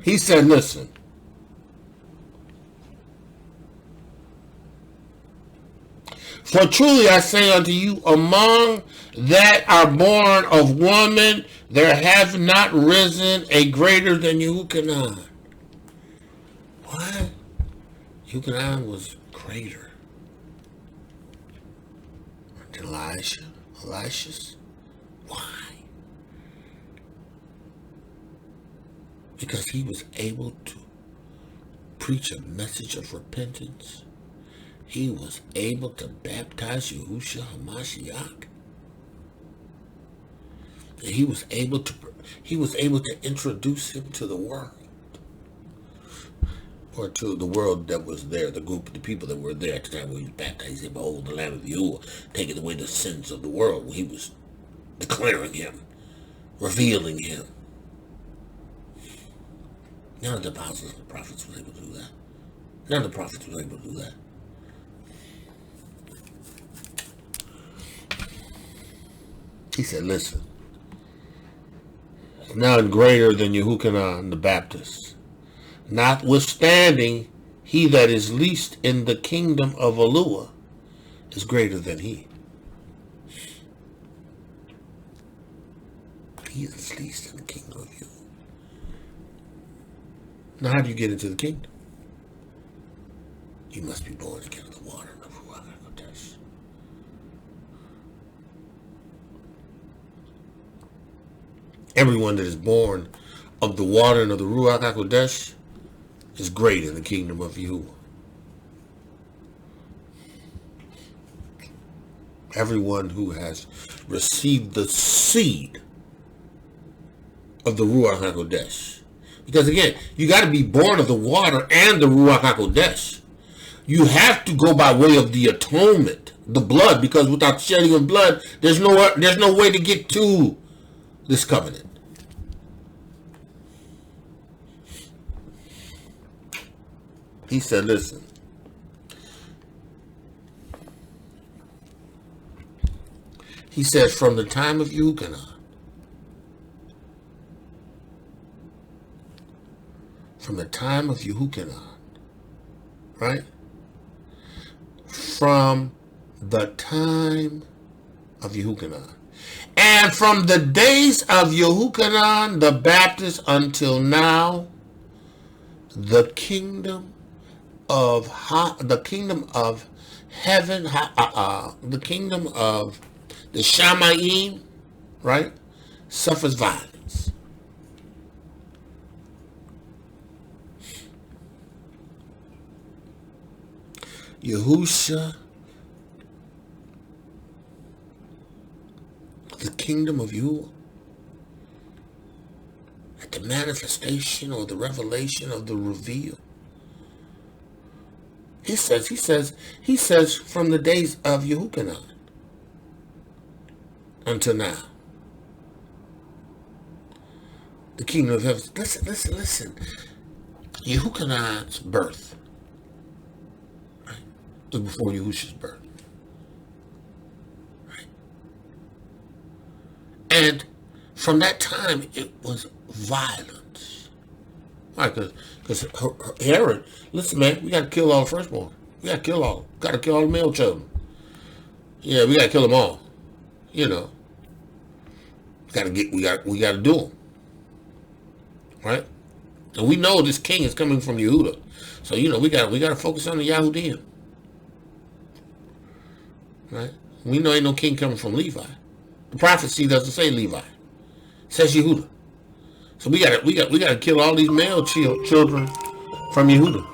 He said, listen, for truly I say unto you, among that are born of woman, there hath not risen a greater than Yahuchanon. What? Yahuchanon was greater than Elisha's? Why? Because he was able to preach a message of repentance. He was able to baptize Yahusha HaMashiach. He was able to introduce him to the world. Or to the world that was there, the group, the people that were there at the time when he was baptized. He said, behold, the Lamb of Yahuwah, taking away the sins of the world. He was declaring him, revealing him. None of the apostles and the prophets were able to do that. None of the prophets were able to do that. He said, listen, none greater than Yahuchanon the Baptist. Notwithstanding, he that is least in the kingdom of Yahuwah is greater than he. He is least in the kingdom of Yahuwah. Now, how do you get into the kingdom? You must be born again of the water and of Ruach HaKodesh. Everyone that is born of the water and of the Ruach HaKodesh is great in the kingdom of Yahuwah. Everyone who has received the seed of the Ruach HaKodesh. Because again, you got to be born of the water and the Ruach HaKodesh. You have to go by way of the atonement, the blood, because without shedding of blood, there's no way to get to this covenant. He said, listen. He says, from the time of Yahuchanon, right? From the time of Yahuchanon. And from the days of Yahuchanon the Baptist until now, the kingdom of heaven, the kingdom of the Shamayim, right, suffers violence. Yahusha, the kingdom of Yahuwah, at the manifestation or the revelation of the reveal. He says from the days of Yahuchanon until now. The kingdom of heaven. Listen. Yahusha's birth, right, was before Yahusha's birth. Right? And from that time, it was violence. Right, because Herod, listen, man, we got to kill all the firstborn. We got to kill all the male children. Yeah, we got to kill them all. You know, we got to do them. Right? And we know this king is coming from Yehuda. So, you know, we got to focus on the Yahudim. Right? We know ain't no king coming from Levi. The prophecy doesn't say Levi. It says Yehuda. So we got to kill all these male children from Yehuda.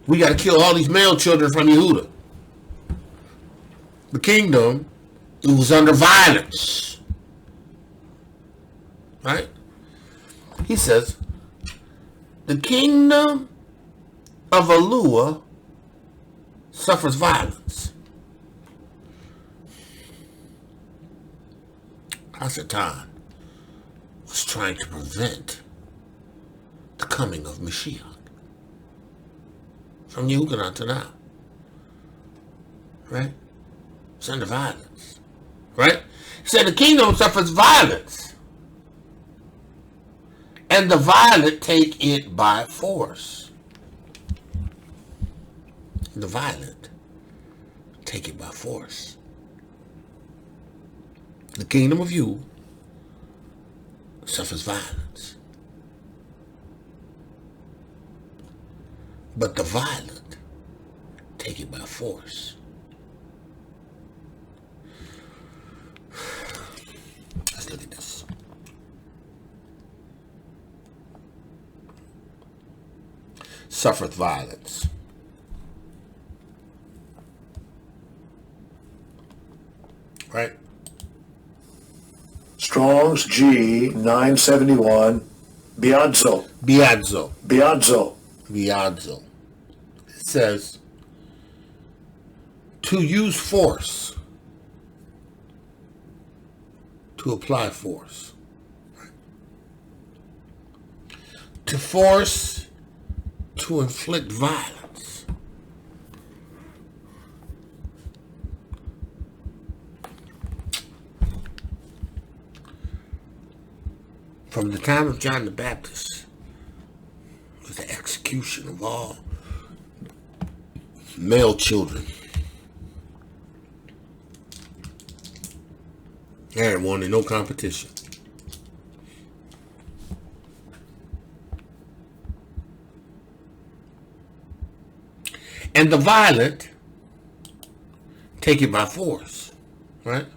We got to kill all these male children from Yehuda. The kingdom, it was under violence. Right? He says, the kingdom of Alua suffers violence. Hasatan was trying to prevent the coming of Mashiach from Yahuchanan to now. Right? It's under violence. Right? He said the kingdom suffers violence, and the violent take it by force. The violent take it by force. The kingdom of you suffers violence, but the violent take it by force. Let's look at this. Suffereth violence. Right? Strong's G 971. Biadzo. It says to use force, to apply force, to force, to inflict violence. From the time of John the Baptist was the execution of all male children. There wanted no competition. And the violent take it by force, right?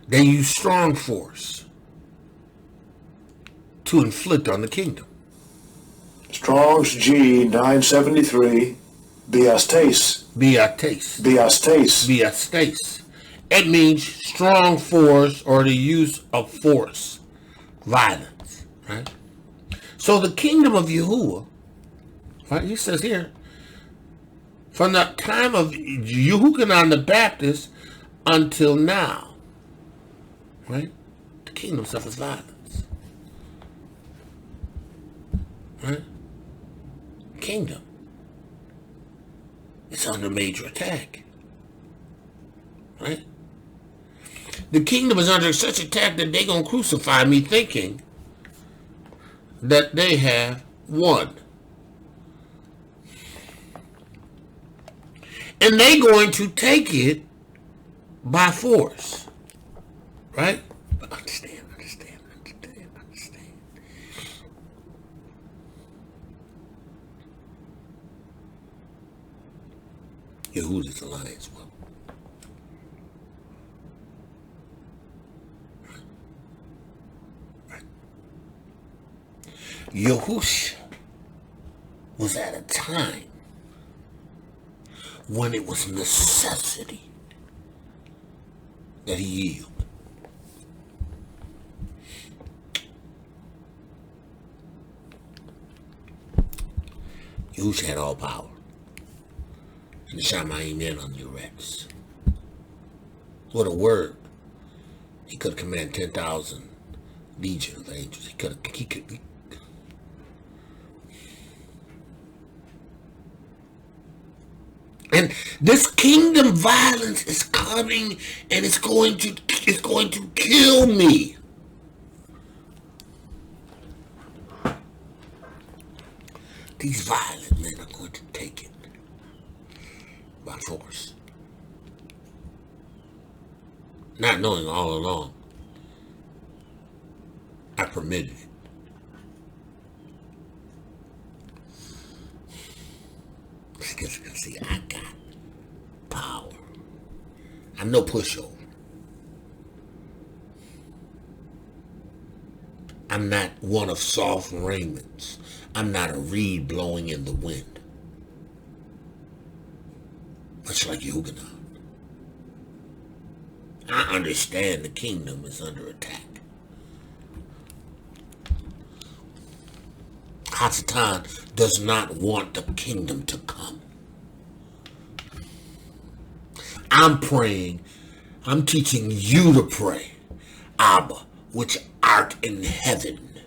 They use strong force to inflict on the kingdom. Strong's G 973, biastes. Biastes. Biastes. Biastes. It means strong force or the use of force, violence, right? So the kingdom of Yahuwah, right? He says here, from the time of Yahuchanon the Baptizer until now, right? The kingdom suffers violence, right? Kingdom is under major attack, right? The kingdom is under such attack that they're going to crucify me thinking that they have won. And they're going to take it by force, right? But understand. Yahusha's alliance will. Right. Yahusha was at a time when it was necessity that he yield. Yahusha had all power. And the Amein I on your Rex. What a word. He could have commanded 10,000 legion of angels. He could. And this kingdom violence is coming, and it's going to kill me. These violent men are going to take it by force. Not knowing all along, I permitted it. See, I got power. I'm no pushover. I'm not one of soft raiments. I'm not a reed blowing in the wind. Much like Yahuchanon. I understand the kingdom is under attack. Satan does not want the kingdom to come. I'm praying, I'm teaching you to pray. Abba, which art in heaven,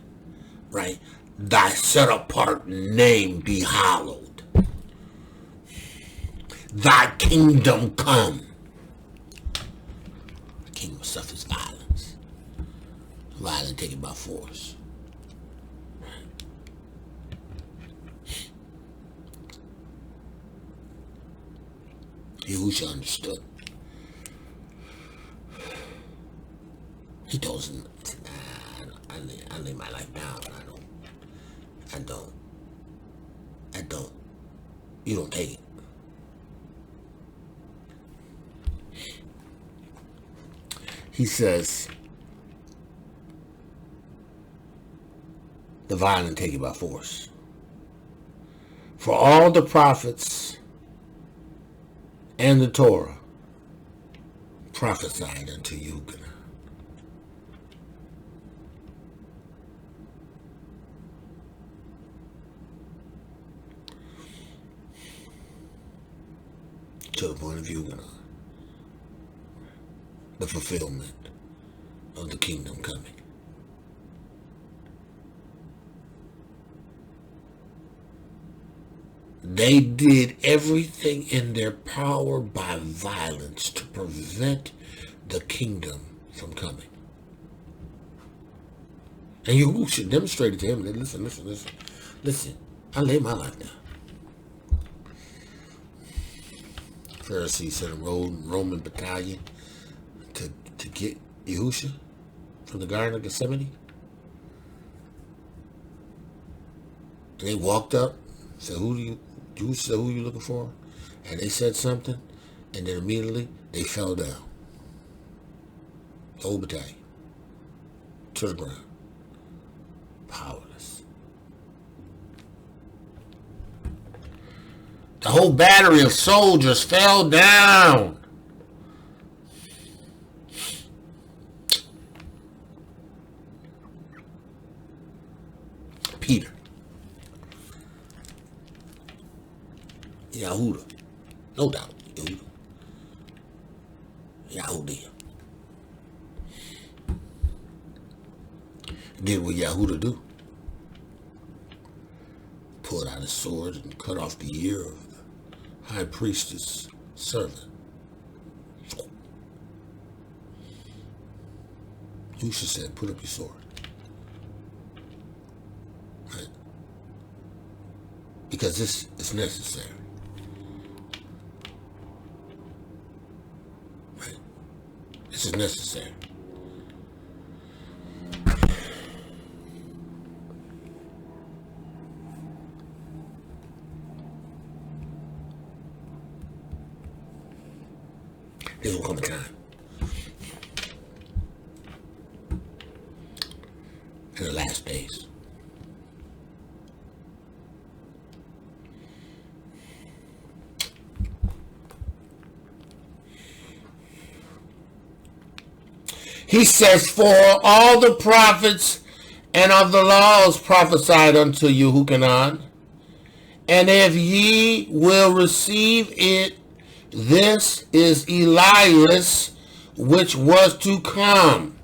right? Thy set apart name be hallowed. Thy kingdom come. The kingdom suffers violence. Violence taken by force. Yahusha understood. He told him, I lay my life down. I don't. You don't take it. He says, the violent take it by force. For all the prophets and the Torah prophesied unto you. To the point of view, the fulfillment of the kingdom coming. They did everything in their power by violence to prevent the kingdom from coming. And Yahusha demonstrated to him that, listen, I lay my life down. Pharisees sent a Roman battalion to get Yahusha from the Garden of Gethsemane. And they walked up, said, Yahusha said, who are you looking for? And they said something, and then immediately they fell down. The whole battalion. To the ground. powerless. The whole battery of soldiers fell down. Peter, Yahuda, no doubt, Yahuda, did what Yahuda do. Pulled out his sword and cut off the ear of the high priestess servant. Yahusha said, put up your sword. Right? Because this is necessary. Right? This is necessary. There will come a time in the last days he says, for all the prophets and of the laws prophesied unto Yahuchanon, and if ye will receive it, this is Elias, which was to come.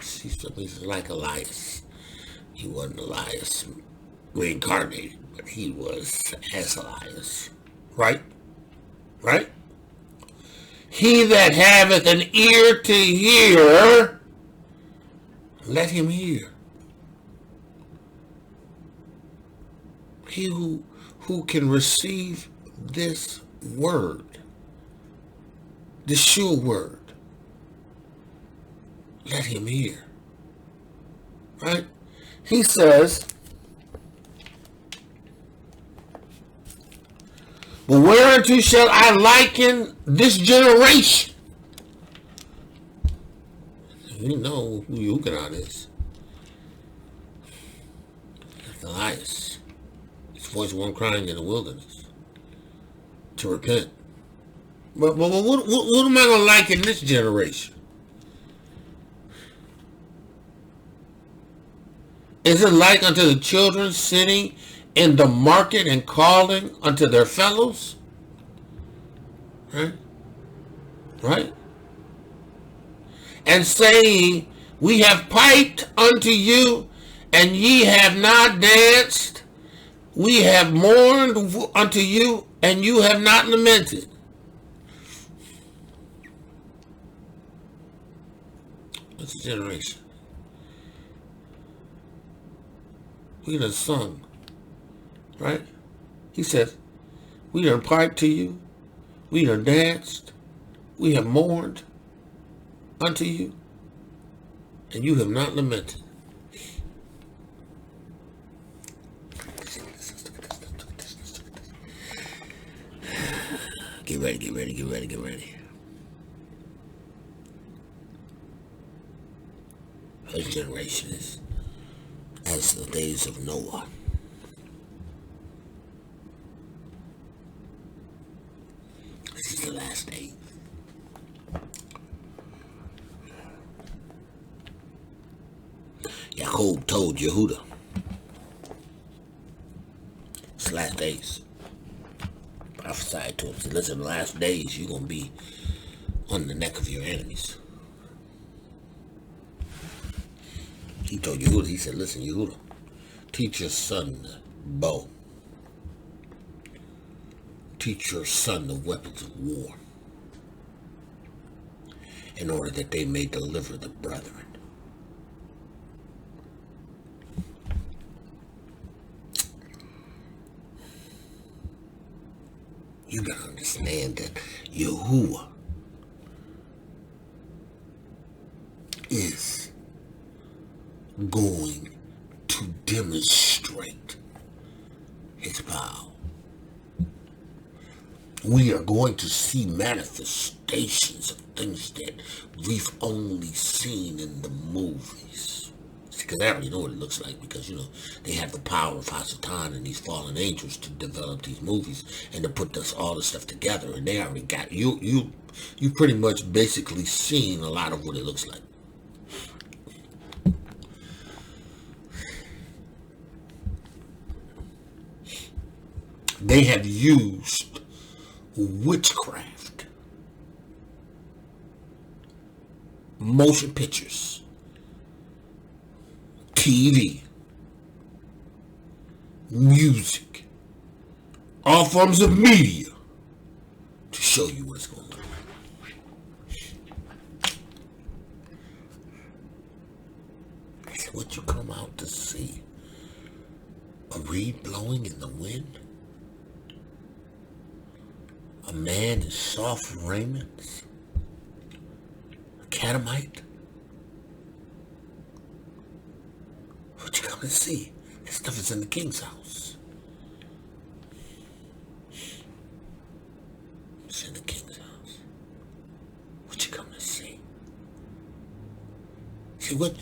He's like Elias. He wasn't Elias reincarnated, but he was as Elias. Right? Right? He that haveth an ear to hear, let him hear. He who can receive this word, the sure word, let him hear. Right? He says, but whereunto shall I liken this generation? You know who Yahuchanon is. That's Elias. His voice one crying in the wilderness to repent. But what am I going to like in this generation? Is it like unto the children sitting in the market and calling unto their fellows? Right? Right? And saying, we have piped unto you, and ye have not danced. We have mourned unto you, and you have not lamented. What's the generation? We done sung, right? He says, we done piped to you, we done danced, we have mourned unto you, and you have not lamented. Get ready, get ready, get ready, get ready. This generation is as the days of Noah. This is the last day. Jacob told Yehuda, it's the last days. Prophesied to him, said, listen, the last days you're going to be on the neck of your enemies. He told Yehuda, he said, listen, Yehuda, teach your son the bow. Teach your son the weapons of war, in order that they may deliver the brethren. You gotta understand that Yahuwah is going to demonstrate his power. We are going to see manifestations of things that we've only seen in the movies. See, Because they already know what it looks like, because, they have the power of Hasatan and these fallen angels to develop these movies and to put all this stuff together. And they already got, you pretty much basically seen a lot of what it looks like. They have used witchcraft, motion pictures, TV, music, all forms of media to show you what's going on. That's what you come out to see. A reed blowing in the wind. A man in soft raiments. A Catamite. What you come to see? That stuff is in the king's house. It's in the king's house. What you come to see? See, what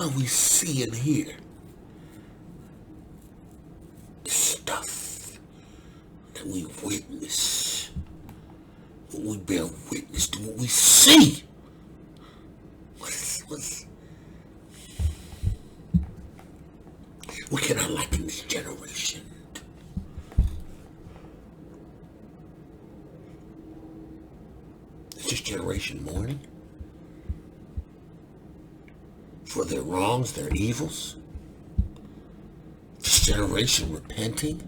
are we seeing here? The stuff that we witness. What we bear witness to, what we see. What can I liken this generation to? Is this generation mourning for their wrongs, their evils? This generation repenting?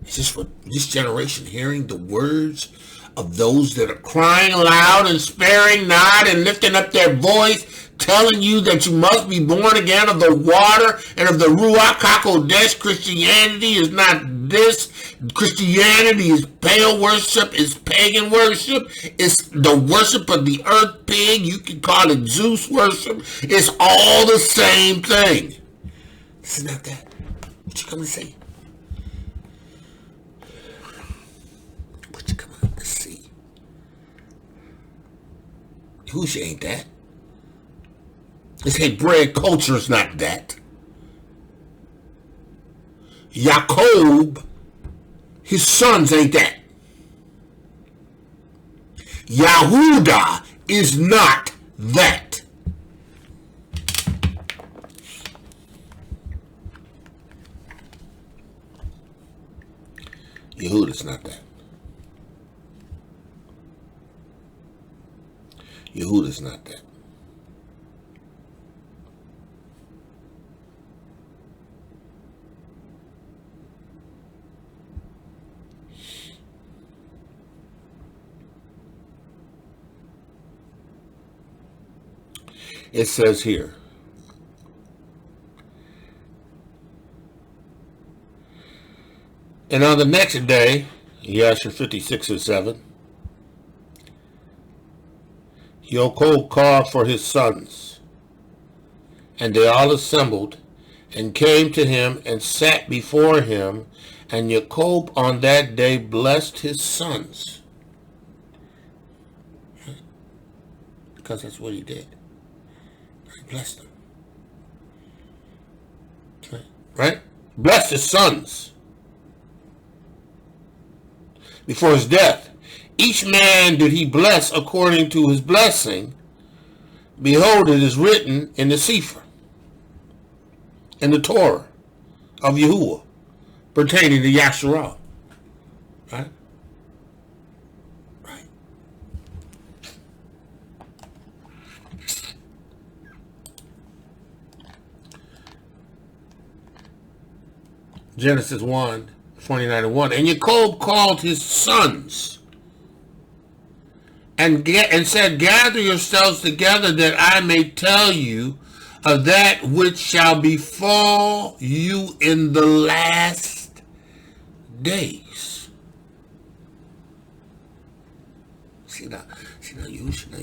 Is this generation hearing the words of those that are crying loud and sparing not and lifting up their voice, telling you that you must be born again of the water and of the Ruach HaKodesh? Christianity is not this. Christianity is Baal worship, is pagan worship, it's the worship of the earth pig. You can call it Zeus worship. It's all the same thing. This is not that. What you come to say? What you come out to see? Yahusha ain't that. This Hebraic culture is not that. Jacob, his sons ain't that. Yahuda is not that. Yehuda's not that. Yehuda's not that. It says here, and on the next day, Yasher 56:7, Yaakov called for his sons, and they all assembled and came to him and sat before him, and Yaakov on that day blessed his sons. Because that's what he did. He blessed them. Right? Blessed his sons. Before his death, each man did he bless according to his blessing. Behold, it is written in the CEPHER, in the Torah of Yahuwah, pertaining to Yahusha. Right? Right. Genesis 1:29-1. And Jacob called his sons and said, gather yourselves together that I may tell you of that which shall befall you in the last days. See now, Yahusha,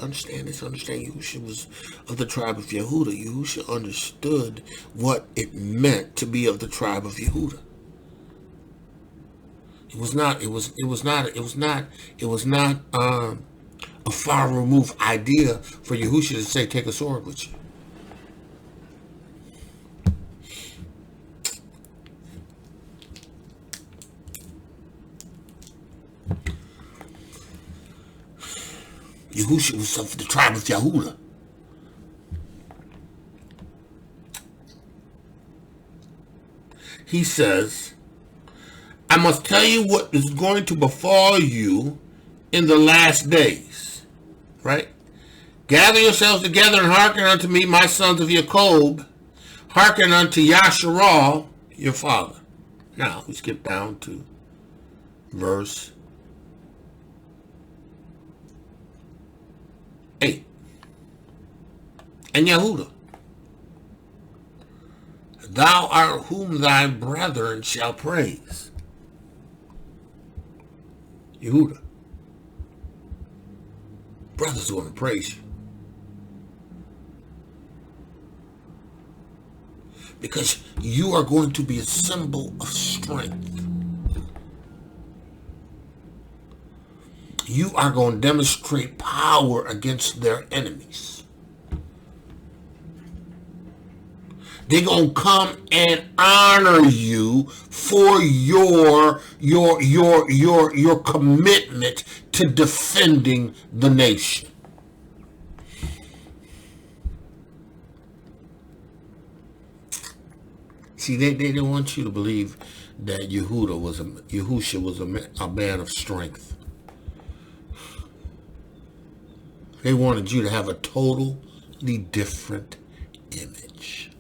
understand this, Yahusha was of the tribe of Yehuda. Yahusha understood what it meant to be of the tribe of Yehuda. It was not a far removed idea for Yahusha to say, take a sword with you. Yahusha was of the tribe of Yehuda. He says, I must tell you what is going to befall you in the last days. Right? Gather yourselves together and hearken unto me, my sons of Jacob. Hearken unto Yasharal, your father. Now, we skip down to verse 8. And Yehuda, thou art whom thy brethren shall praise. Yehuda, brothers want to praise you. Because you are going to be a symbol of strength. You are going to demonstrate power against their enemies. They're going to come and honor you for your commitment to defending the nation. See, they didn't want you to believe that Yahusha was a man of strength. They wanted you to have a totally different image.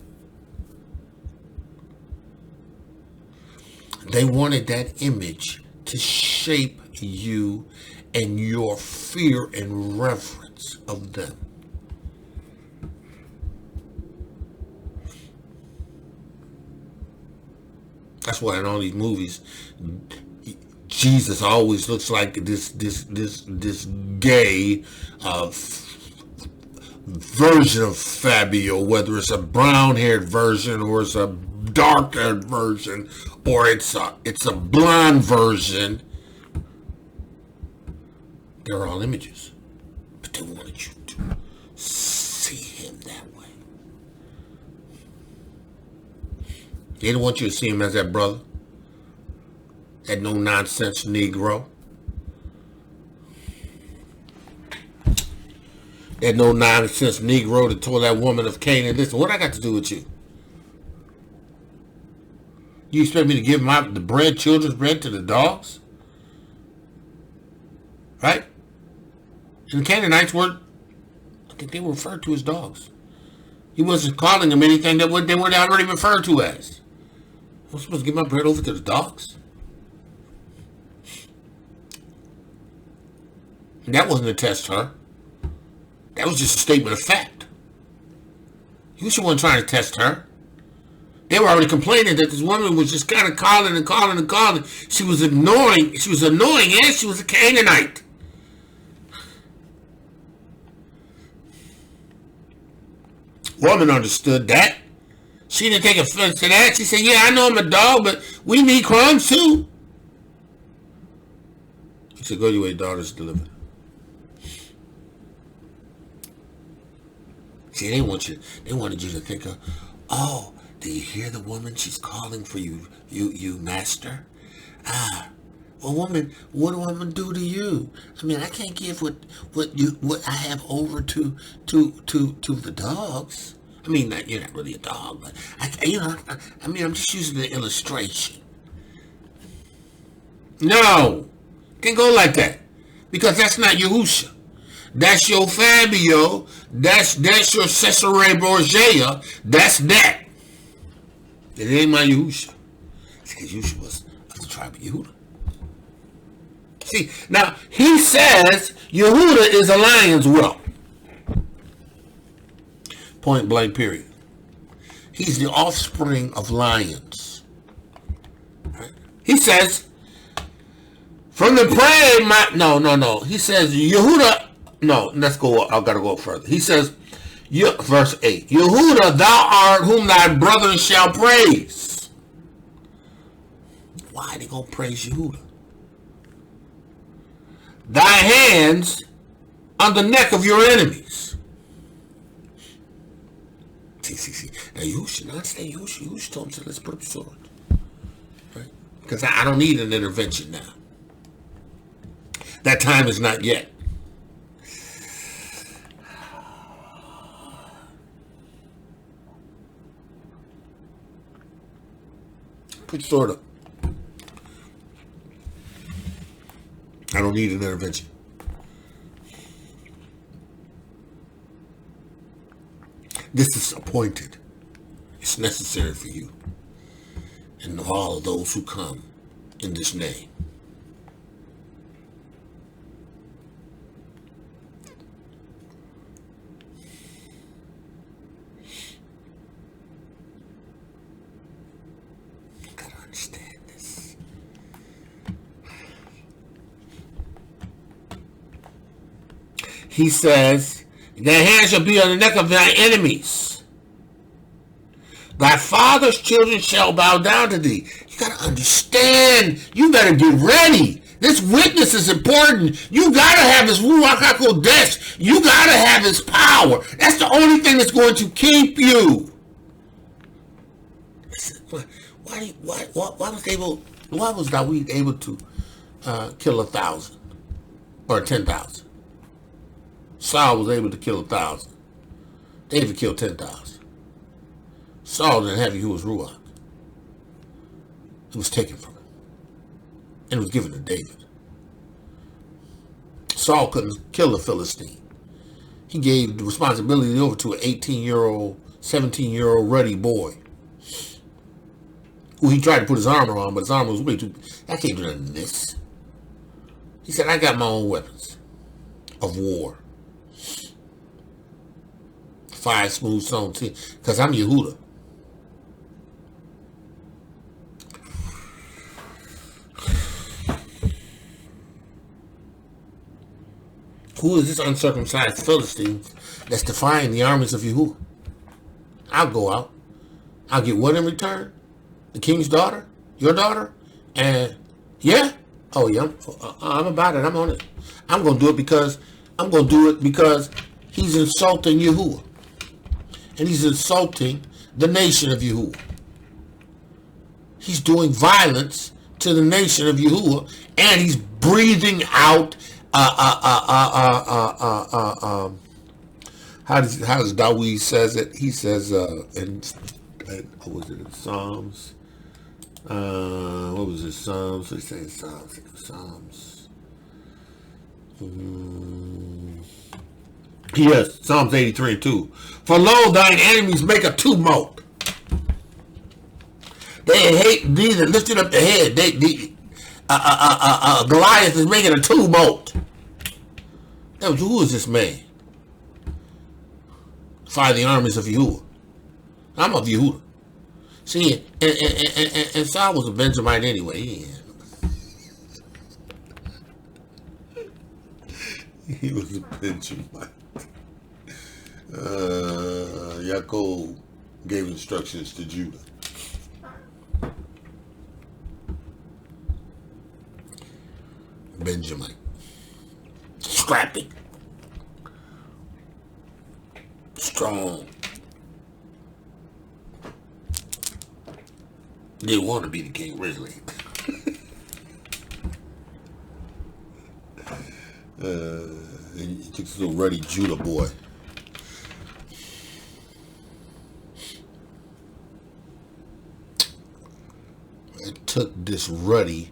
They wanted that image to shape you and your fear and reverence of them. That's why in all these movies, Jesus always looks like this gay version of Fabio, whether it's a brown-haired version or it's a dark-haired version or it's a blonde version. They're all images, but they wanted you to see him that way. They didn't want you to see him as that brother, that no-nonsense Negro. That no-nonsense Negro that told that woman of Canaan, listen, what I got to do with you? You expect me to give the children's bread to the dogs? Right? And the Canaanites I think they were referred to as dogs. He wasn't calling them anything that they were already referred to as. I'm supposed to give my bread over to the dogs? And that wasn't a test, huh? That was just a statement of fact. Yahusha wasn't trying to test her. They were already complaining that this woman was just kind of calling and calling and calling. She was annoying. She was annoying, and she was a Canaanite. Woman understood that. She didn't take offense to that. She said, yeah, I know I'm a dog, but we need crumbs too. He said, go your way, daughter's delivered. See, they wanted you to think of, oh, do you hear the woman? She's calling for you, master. Well, woman, what do I do to you? I mean, I can't give what I have over to the dogs. I mean, you're not really a dog, but I'm just using the illustration. No, can't go like that, because that's not Yahusha. That's your Fabio. That's your Cesare Borgia. That's that. It ain't my Yahusha. It's because Yahusha was of the tribe of Yehuda. See, now he says Yehuda is a lion's whelp. Point blank, period. He's the offspring of lions. Right? He says, from the prey, no. He says, Yehuda, no, let's go up. I've got to go up further. He says, verse 8, Yehuda, thou art whom thy brethren shall praise. Why are they going to praise Yehuda? Thy hands on the neck of your enemies. See. Now Yahusha, not say Yahusha. Yahusha told him, so let's put up the sword. Right? Because I don't need an intervention now. That time is not yet. Put the sword up. I don't need an intervention. This is appointed. It's necessary for you and all of those who come in this name. You gotta understand this. He says, thy hand shall be on the neck of thy enemies. Thy father's children shall bow down to thee. You got to understand. You better get ready. This witness is important. You got to have his Ruach HaKodesh. You got to have his power. That's the only thing that's going to keep you. Why was David able to kill 1,000 or 10,000? Saul was able to kill 1,000. David killed 10,000. Saul didn't have Yahuwah's Ruach. It was taken from him. And it was given to David. Saul couldn't kill a Philistine. He gave the responsibility over to an 18-year-old, 17-year-old ruddy boy, who he tried to put his armor on, but his armor was way too... I can't do none of this. He said, I got my own weapons of war. 5 smooth stones, because I'm Yehuda. Who is this uncircumcised Philistine that's defying the armies of Yahuwah? I'll go out. I'll get what in return? The king's daughter? Your daughter? And yeah? Oh yeah, I'm about it. I'm on it. I'm going to do it because he's insulting Yahuwah. And he's insulting the nation of Yahuwah. He's doing violence to the nation of Yahuwah, and he's breathing out. How does Dawid says it? He says in what was it in Psalms? What was it? Psalms? They say Psalms. Yes, Psalms 83:2. For lo, thine enemies make a tumult. They hate thee that lifted up the head. Goliath is making a tumult. Who is this man? Fire the armies of Yahuwah. I'm of Yahuwah. See, and Saul was a Benjamite anyway. He was a Benjamite. Yaakov gave instructions to Judah. Benjamite. Scrappy. Strong. Didn't want to be the king originally. He took this little ruddy Judah boy. It took this ruddy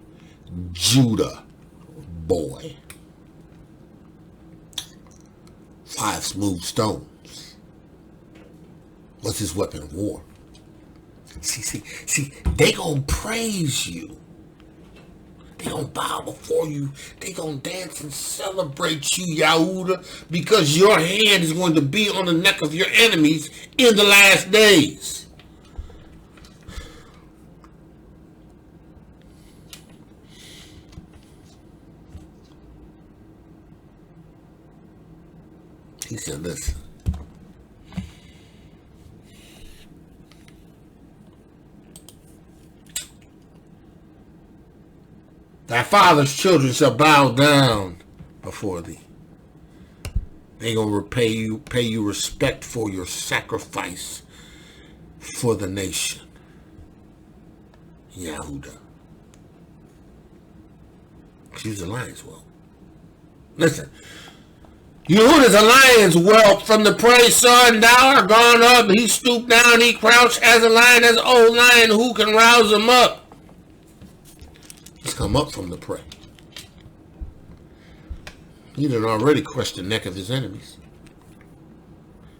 Judah boy. 5 smooth stones. What's his weapon of war? See, they gonna praise you. They gonna bow before you. They gonna dance and celebrate you, Yahuda, because your hand is going to be on the neck of your enemies in the last days. He said, listen. Thy father's children shall bow down before thee. They're going to pay you respect for your sacrifice for the nation. Yahuda. Use the lion's whelp. Listen. Yahuda's a lion's whelp. From the prey sun down, gone up. He stooped down. He crouched as a lion, as an old lion. Who can rouse him up? He's come up from the prey. He done already crushed the neck of his enemies.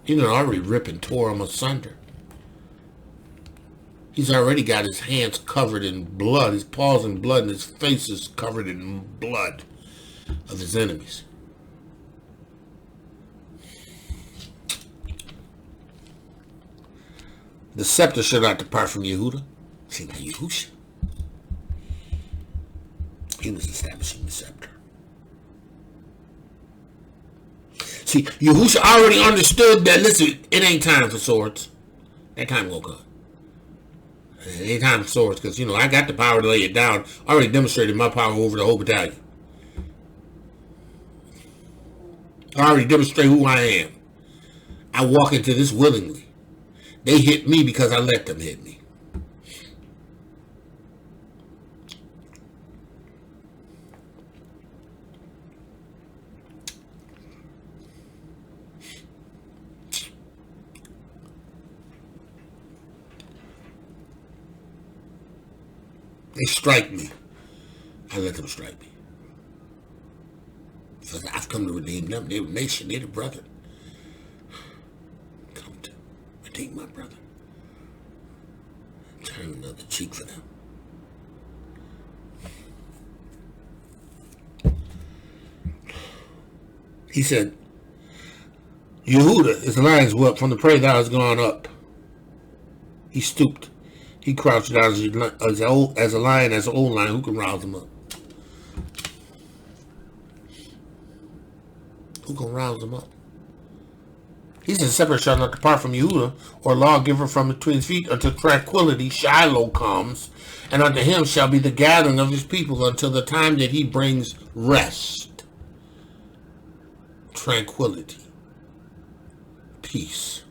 He done already ripped and tore them asunder. He's already got his hands covered in blood, his paws in blood, and his face is covered in blood of his enemies. The scepter shall not depart from Yehuda. See, now Yahusha, he was establishing the scepter. See, Yahusha already understood that, listen, it ain't time for swords. That time will come. It ain't time for swords, because, I got the power to lay it down. I already demonstrated my power over the whole battalion. I already demonstrated who I am. I walk into this willingly. They hit me because I let them hit me. They strike me. I let them strike me. Because I've come to redeem them. They're a nation. They're the brother. Come to redeem my brother. Turn another cheek for them. He said, Yehuda is the lion's whelp. From the prey thou hast gone up. He stooped. He crouched down as a lion, as an old lion. Who can rouse him up? Who can rouse him up? He said, "Separate shall not depart from Yehuda, or lawgiver from between his feet, until tranquility, Shiloh, comes, and unto him shall be the gathering of his people until the time that he brings rest, tranquility, peace."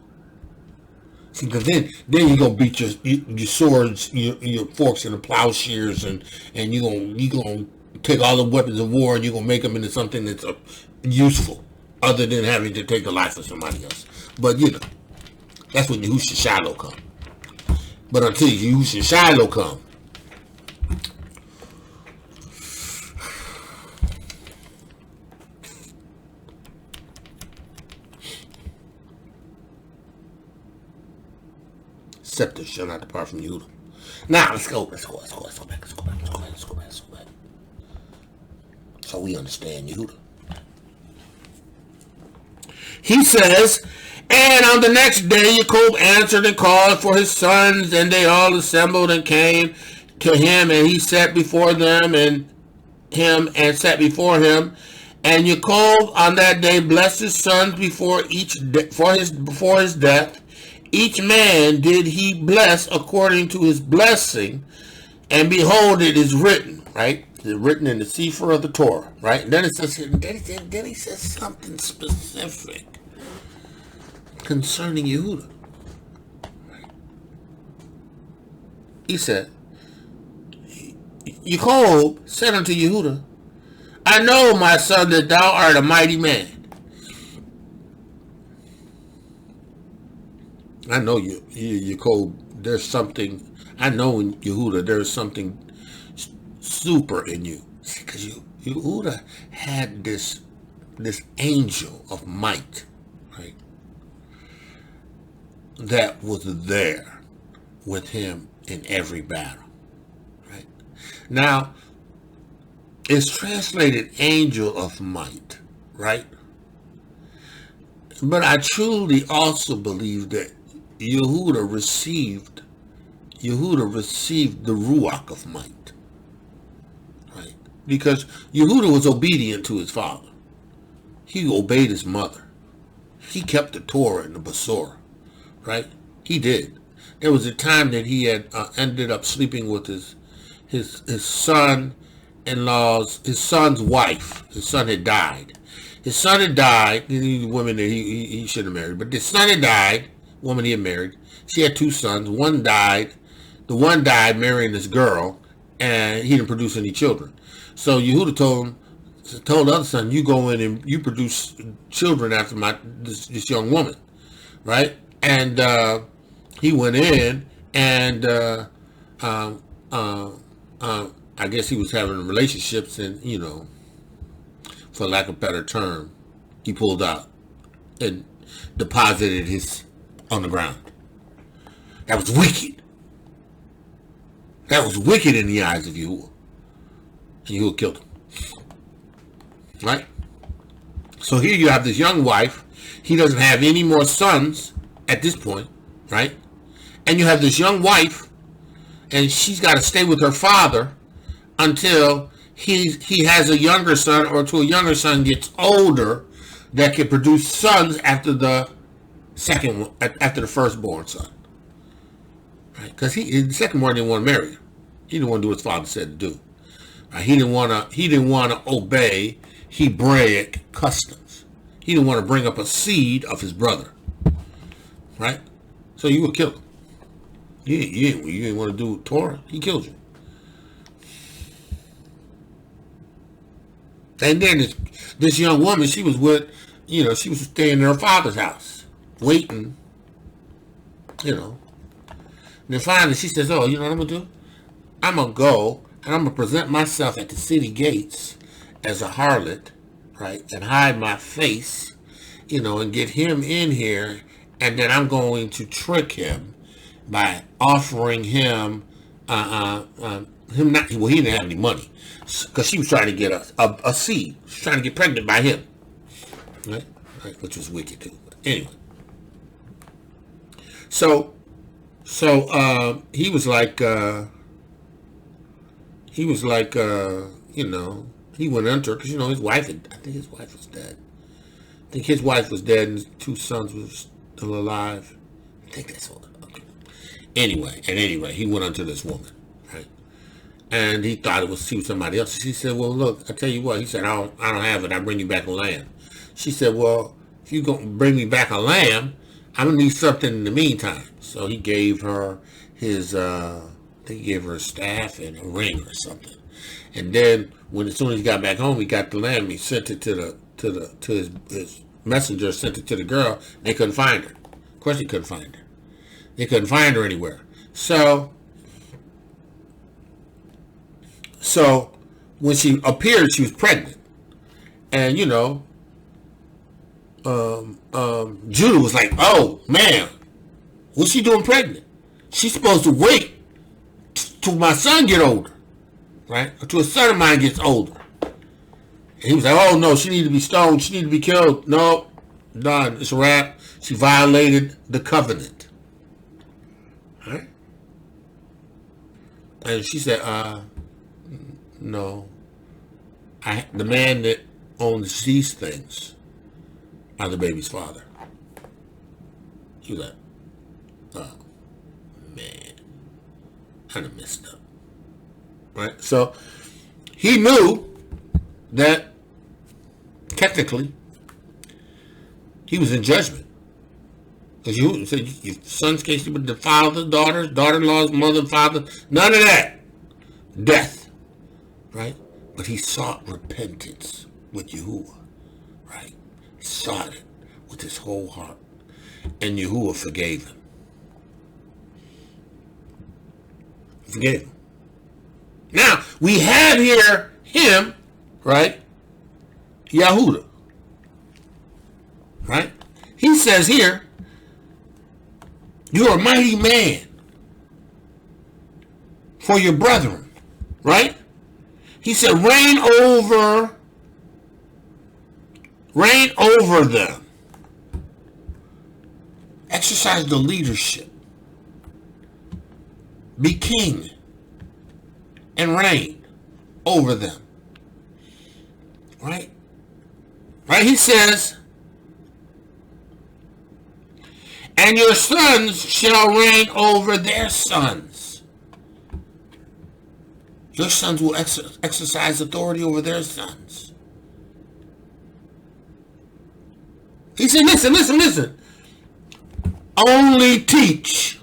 See, because then you're gonna beat your swords, your forks, and the plowshares, and you're gonna take all the weapons of war and you're gonna make them into something that's useful, other than having to take the life of somebody else. But that's when Yahusha Shiloh come. But until Yahusha Shiloh come, scepter shall not depart from Yehuda. Now let's go back. So we understand Yehuda. He says, and on the next day Jacob answered and called for his sons, and they all assembled and came to him, and he sat before them, and sat before him. And Jacob on that day blessed his sons before his death. Each man did he bless according to his blessing, and behold, it is written, right? It's written in the CEPHER of the Torah, right? And then it says, then he says something specific concerning Yehuda. Right? He said, Jacob said unto Yehuda, I know, my son, that thou art a mighty man. I know Jacob, there's something, I know in Yehuda, there's something super in you. Because Yehuda had this angel of might, right? That was there with him in every battle, right? Now, it's translated angel of might, right? But I truly also believe that Yehuda received the Ruach of might, right? Because Yehuda was obedient to his father. He obeyed his mother. He kept the Torah and the Basora, right? He did. There was a time that he had ended up sleeping with his son father-in-law's, his son's wife. His son had died. His son had died. The woman that he shouldn't have married, but the son had died. Woman he had married. She had 2 sons. One died. The one died marrying this girl, and he didn't produce any children. So Yehuda told the other son, "You go in and you produce children after this young woman, right?" And he went in, and I guess he was having relationships, and for lack of a better term, he pulled out and deposited his on the ground. That was wicked. That was wicked in the eyes of Yahuwah. And Yahuwah killed him. Right? So here you have this young wife. He doesn't have any more sons at this point, right? And you have this young wife, and she's got to stay with her father until he has a younger son, or till a younger son gets older that can produce sons after the firstborn son. Right? Because the second one didn't want to marry her. He didn't want to do what his father said to do. Right? He didn't want to obey Hebraic customs. He didn't want to bring up a seed of his brother. Right? So you would kill him. You didn't want to do Torah. He killed you. And then this young woman, she was she was staying in her father's house, waiting, And then finally she says, "Oh, you know what I'm going to do? I'm going to go and I'm going to present myself at the city gates as a harlot, right? And hide my face, and get him in here. And then I'm going to trick him by offering him, he didn't have any money. Because she was trying to get a seed. She was trying to get pregnant by him. Right? Which was wicked too. But anyway. So he was like, he went into her because, his wife, I think his wife was dead. I think his wife was dead and his 2 sons were still alive. I think that's all. Okay. Anyway, he went unto this woman, right? And he thought she was somebody else. She said, "Well, look, I tell you what." He said, I don't have it. I'll bring you back a lamb." She said, "Well, if you're going to bring me back a lamb, I'm going to need something in the meantime." So he gave her his, I think he gave her a staff and a ring or something. And then as soon as he got back home, he got the lamb. He sent it to his messenger, sent it to the girl. They couldn't find her. Of course, they couldn't find her. They couldn't find her anywhere. So when she appeared, she was pregnant. And, Judah was like, "Oh, man, what's she doing pregnant? She's supposed to wait till my son get older, right? Or till a son of mine gets older." And he was like, "Oh, no, she needs to be stoned. She needs to be killed." No, done. It's a wrap. She violated the covenant. Right? And she said, "No. The man that owns these things are the baby's father." He was like, "Oh, man, I done messed up." Right? So he knew that technically he was in judgment. Because you said your son's case with the father, daughters, daughter-in-laws, mother, father, none of that. Death. Right? But he sought repentance with Yahuwah. Right? He sought it with his whole heart. And Yahuwah forgave him. Forgave him. Now, we have here him, right? Yahuda. Right? He says here, "You're a mighty man for your brethren." Right? He said, reign over them. Exercise the leadership. Be king and reign over them. Right? Right? He says, "And your sons shall reign over their sons." Your sons will exercise authority over their sons. He said, listen. Only teach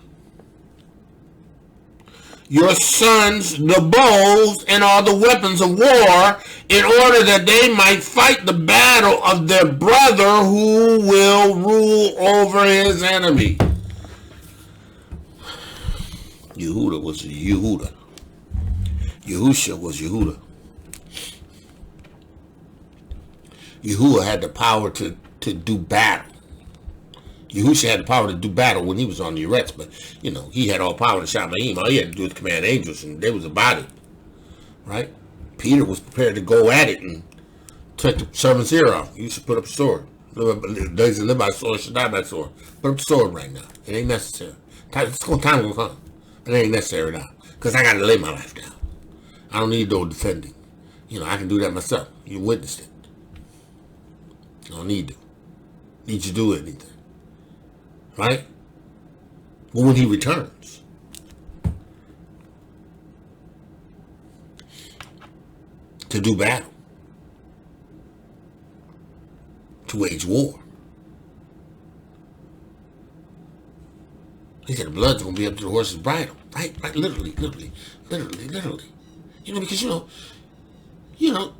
your sons the bows and all the weapons of war in order that they might fight the battle of their brother who will rule over his enemy. Yehuda was Yehuda. Yahusha was Yehuda. Yahuwah had the power to do battle. Yahusha had the power to do battle when he was on the Eretz, but, you know, he had all power to Shamayim. All he had to do was command angels, and they was about it, right? Peter was prepared to go at it and take the servant's ear off. You should put up a sword. Those that live by sword should die by sword. Put up a sword right now. It ain't necessary. Time will come. It ain't necessary now, because I got to lay my life down. I don't need no defending. You know, I can do that myself. You witnessed it. I don't need to. Need to do anything. Right? But when he returns, to do battle, to wage war, he said the blood's going to be up to the horse's bridle. Right? Literally. You know, because you know,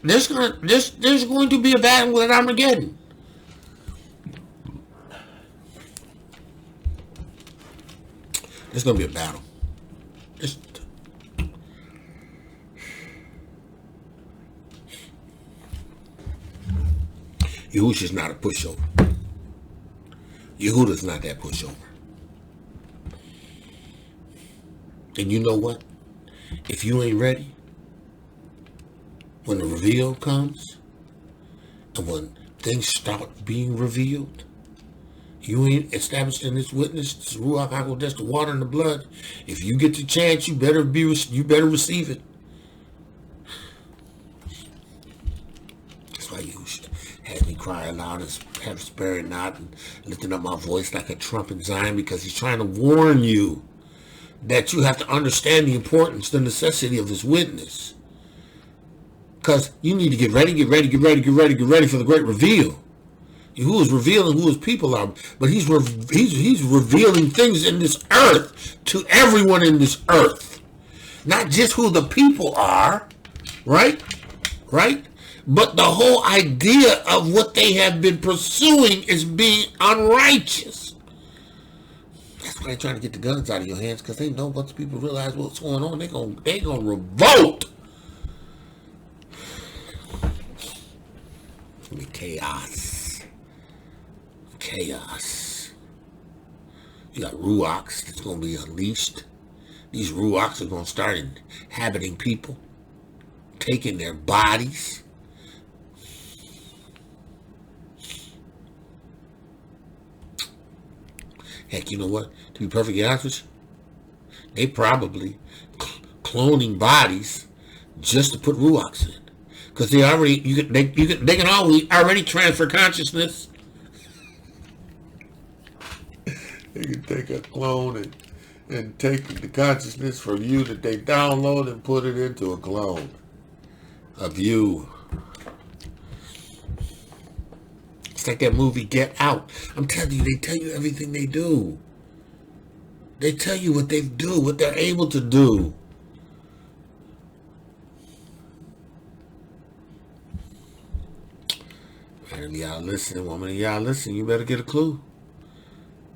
there's going to be a battle with Armageddon. There's going to be a battle. Yahusha's not a pushover. Yehuda's not that pushover. And you know what? If you ain't ready, when the reveal comes, and when things start being revealed, you ain't established in this witness, this Ruach HaKodesh, the water and the blood. If you get the chance, you better receive it. That's why Yahusha had me cry aloud and have sparing not, and lifting up my voice like a trumpet Zion, because he's trying to warn you that you have to understand the importance, the necessity of this witness. Because you need to get ready for the great reveal. Who is revealing who his people are, but he's revealing things in this earth to everyone in this earth, not just who the people are, right? But the whole idea of what they have been pursuing is being unrighteous. That's why they're trying to get the guns out of your hands, because they know once people realize what's going on, they're gonna revolt. It's gonna be chaos. You got Ruachs that's going to be unleashed. These Ruachs are going to start inhabiting people, taking their bodies. Heck, you know what? To be perfectly honest with you, they probably cloning bodies just to put Ruachs in, because they can already transfer consciousness. They can take a clone and take the consciousness from you that they download and put it into a clone of you. It's like that movie Get Out. I'm telling you, they tell you everything they do. They tell you what they do, what they're able to do. Man, y'all listen, woman, y'all listen, you better get a clue.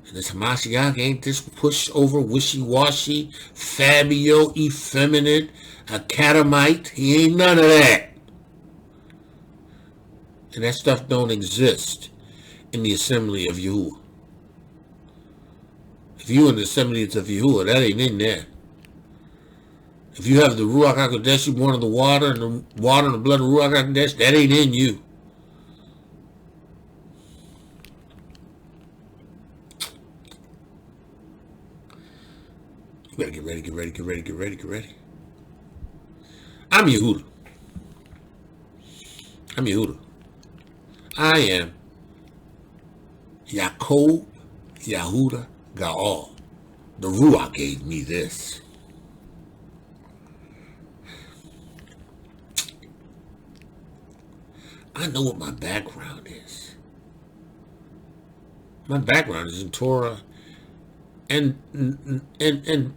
And this Hamashiach ain't this pushover, wishy-washy, Fabio, effeminate, a Catamite. He ain't none of that. And that stuff don't exist in the assembly of Yahuwah. If you in the assembly of Yahuwah, that ain't in there. If you have the Ruach HaKodesh, you born of the water and the blood of Ruach HaKodesh, that ain't in you. You better get ready. I'm Yehuda. I am Yaakov Yehuda Gaal. The Ruach gave me this. I know what my background is. My background is in Torah and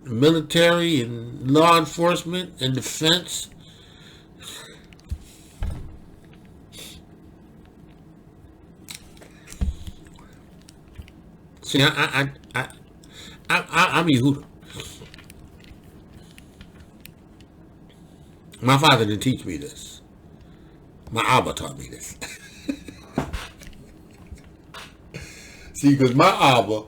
military and law enforcement and defense. See, I'm Yehuda. My father didn't teach me this. My Abba taught me this. See, because my Abba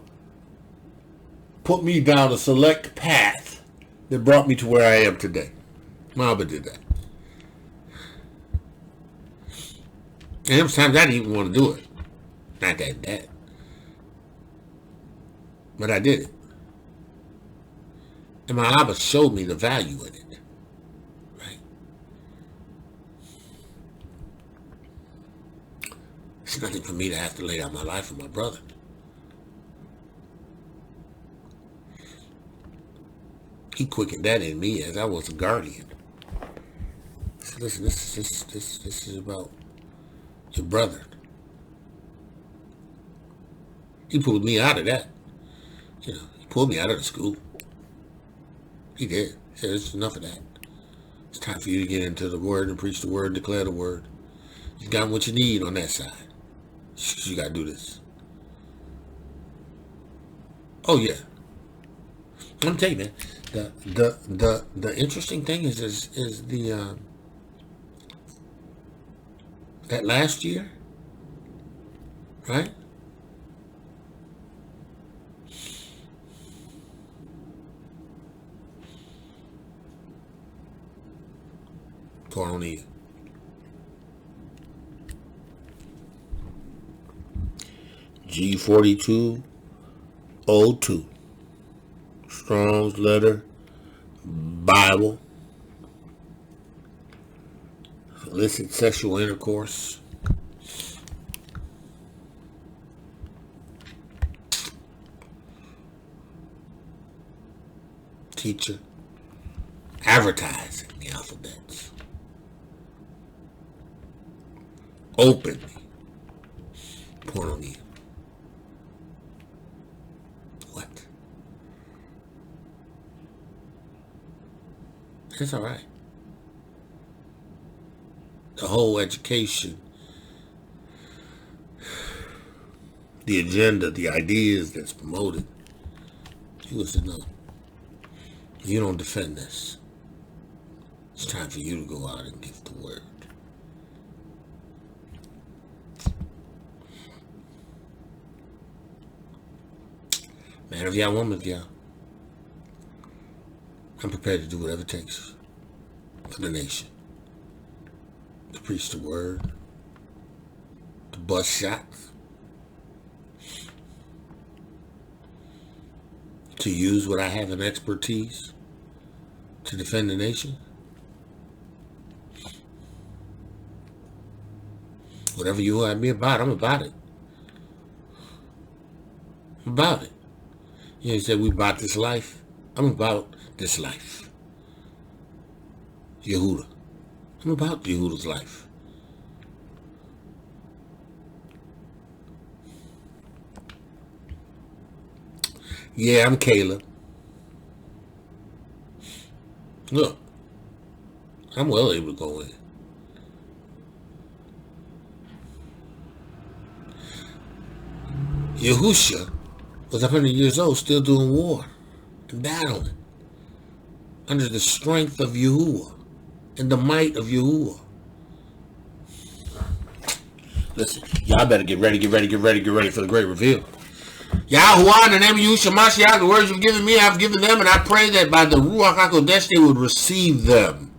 put me down a select path that brought me to where I am today. My Abba did that. And there was times I didn't even want to do it. Not that bad. But I did it. And my Abba showed me the value in it. Right? It's nothing for me to have to lay down my life for my brother. He quickened that in me as I was a guardian. He said, listen, this is about your brother. He pulled me out of that. You know, he pulled me out of the school. He did. He said, it's enough of that. It's time for you to get into the word and preach the word and declare the word. You've got what you need on that side. You got to do this. Oh, yeah. I'm telling you, man. The interesting thing is the that last year, right? Pour on in. G4202. Strong's letter, Bible, illicit sexual intercourse, teacher, advertising the alphabets, openly, pornography. What? It's all right. The whole education, the agenda, the ideas that's promoted. He was to know, you don't defend this. It's time for you to go out and give the word. Man of Yah, woman of Yah, I'm prepared to do whatever it takes for the nation. To preach the word, to bust shots, to use what I have in expertise to defend the nation. Whatever you want me about, I'm about it. I'm about it. You said we about this life. I'm about this life. Yehuda. I'm about Yehuda's life. Yeah, I'm Caleb. Look, I'm well able to go in. Yahusha was 100 years old, still doing war and battling under the strength of Yahuwah and the might of Yahuwah. Listen, y'all better get ready for the great reveal. Yahuwah, in the name of Yahusha Mashiach, the words you've given me, I've given them, and I pray that by the Ruach HaKodesh they would receive them.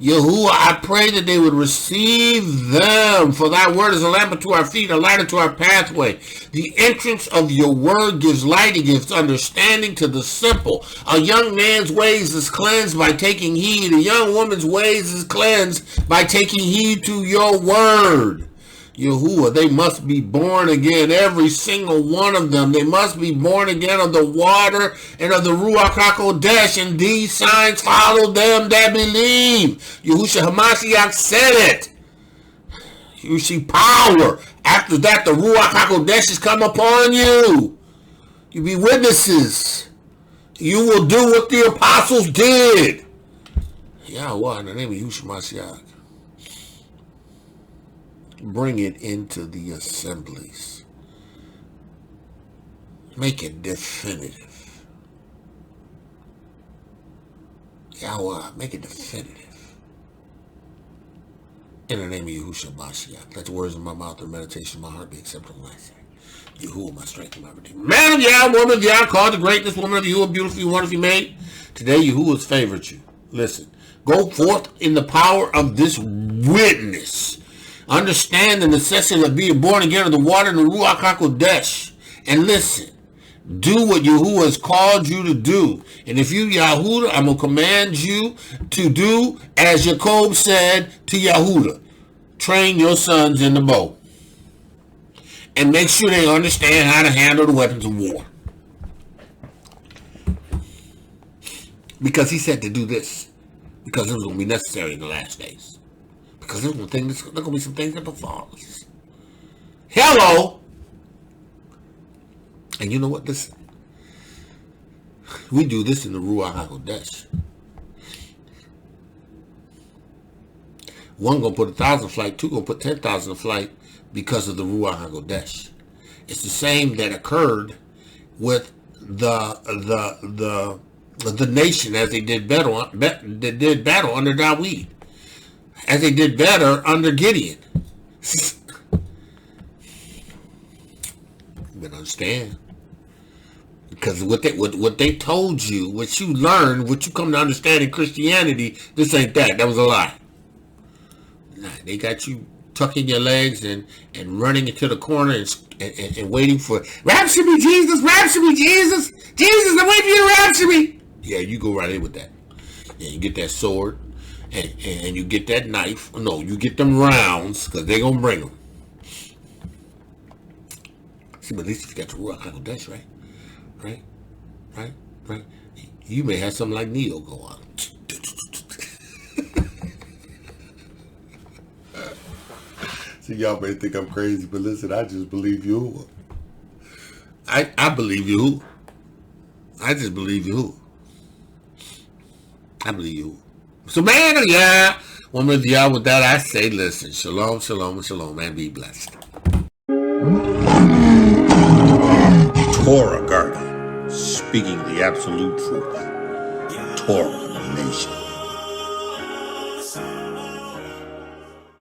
Yahuwah, I pray that they would receive them, for thy word is a lamp unto our feet, a light unto our pathway. The entrance of your word gives light, it gives understanding to the simple. A young man's ways is cleansed by taking heed. A young woman's ways is cleansed by taking heed to your word. Yahuwah, they must be born again, every single one of them. They must be born again of the water and of the Ruach HaKodesh, and these signs follow them that believe. Yahushua HaMashiach said it. You see power. After that, the Ruach HaKodesh has come upon you. You be witnesses. You will do what the apostles did. Yahweh, in the name of Yahusha Mashiach. Bring it into the assemblies. Make it definitive. Yahweh, make it definitive. In the name of Yahusha Mashiach. Let the words of my mouth and meditation of my heart be acceptable in thy sight. Yahuwah, my strength and my redeemer. Man of Yah, woman of Yah, called to greatness, woman of Yahuwah, beautifully, wonderfully made. Today, Yahuwah has favored you. Listen, go forth in the power of this witness. Understand the necessity of being born again of the water and the Ruach HaKodesh. And listen, do what Yahuwah has called you to do. And if you Yahudah, I'm going to command you to do as Jacob said to Yahudah. Train your sons in the bow. And make sure they understand how to handle the weapons of war. Because he said to do this. Because it was going to be necessary in the last days. Because there's going to be some things that befall us. Hello! And you know what? Listen. We do this in the Ruach HaKodesh. One going to put 1,000 flight. Two going to put 10,000 flight. Because of the Ruach HaKodesh. It's the same that occurred with the nation as they did battle under Dawid. As they did better under Gideon. You better understand. Because what they told you, what you learned, what you come to understand in Christianity, this ain't that. That was a lie. Nah, they got you tucking your legs and running into the corner and waiting for, rapture me, Jesus, rapture me, Jesus, Jesus, I'm waiting for you to rapture me. Yeah, you go right in with that. Yeah, you get that sword and you get that knife. No, you get them rounds because they're going to bring them. See, but at least if you got the Ruach HaKodesh, right? Right? You may have something like Neo go on. See, y'all may think I'm crazy, but listen, I just believe you. I believe you. I just believe you. I believe you. So, man of Yah, woman of Yah, with that I say, listen, shalom, shalom, and shalom, and be blessed. Torah guardian, speaking the absolute truth. Torah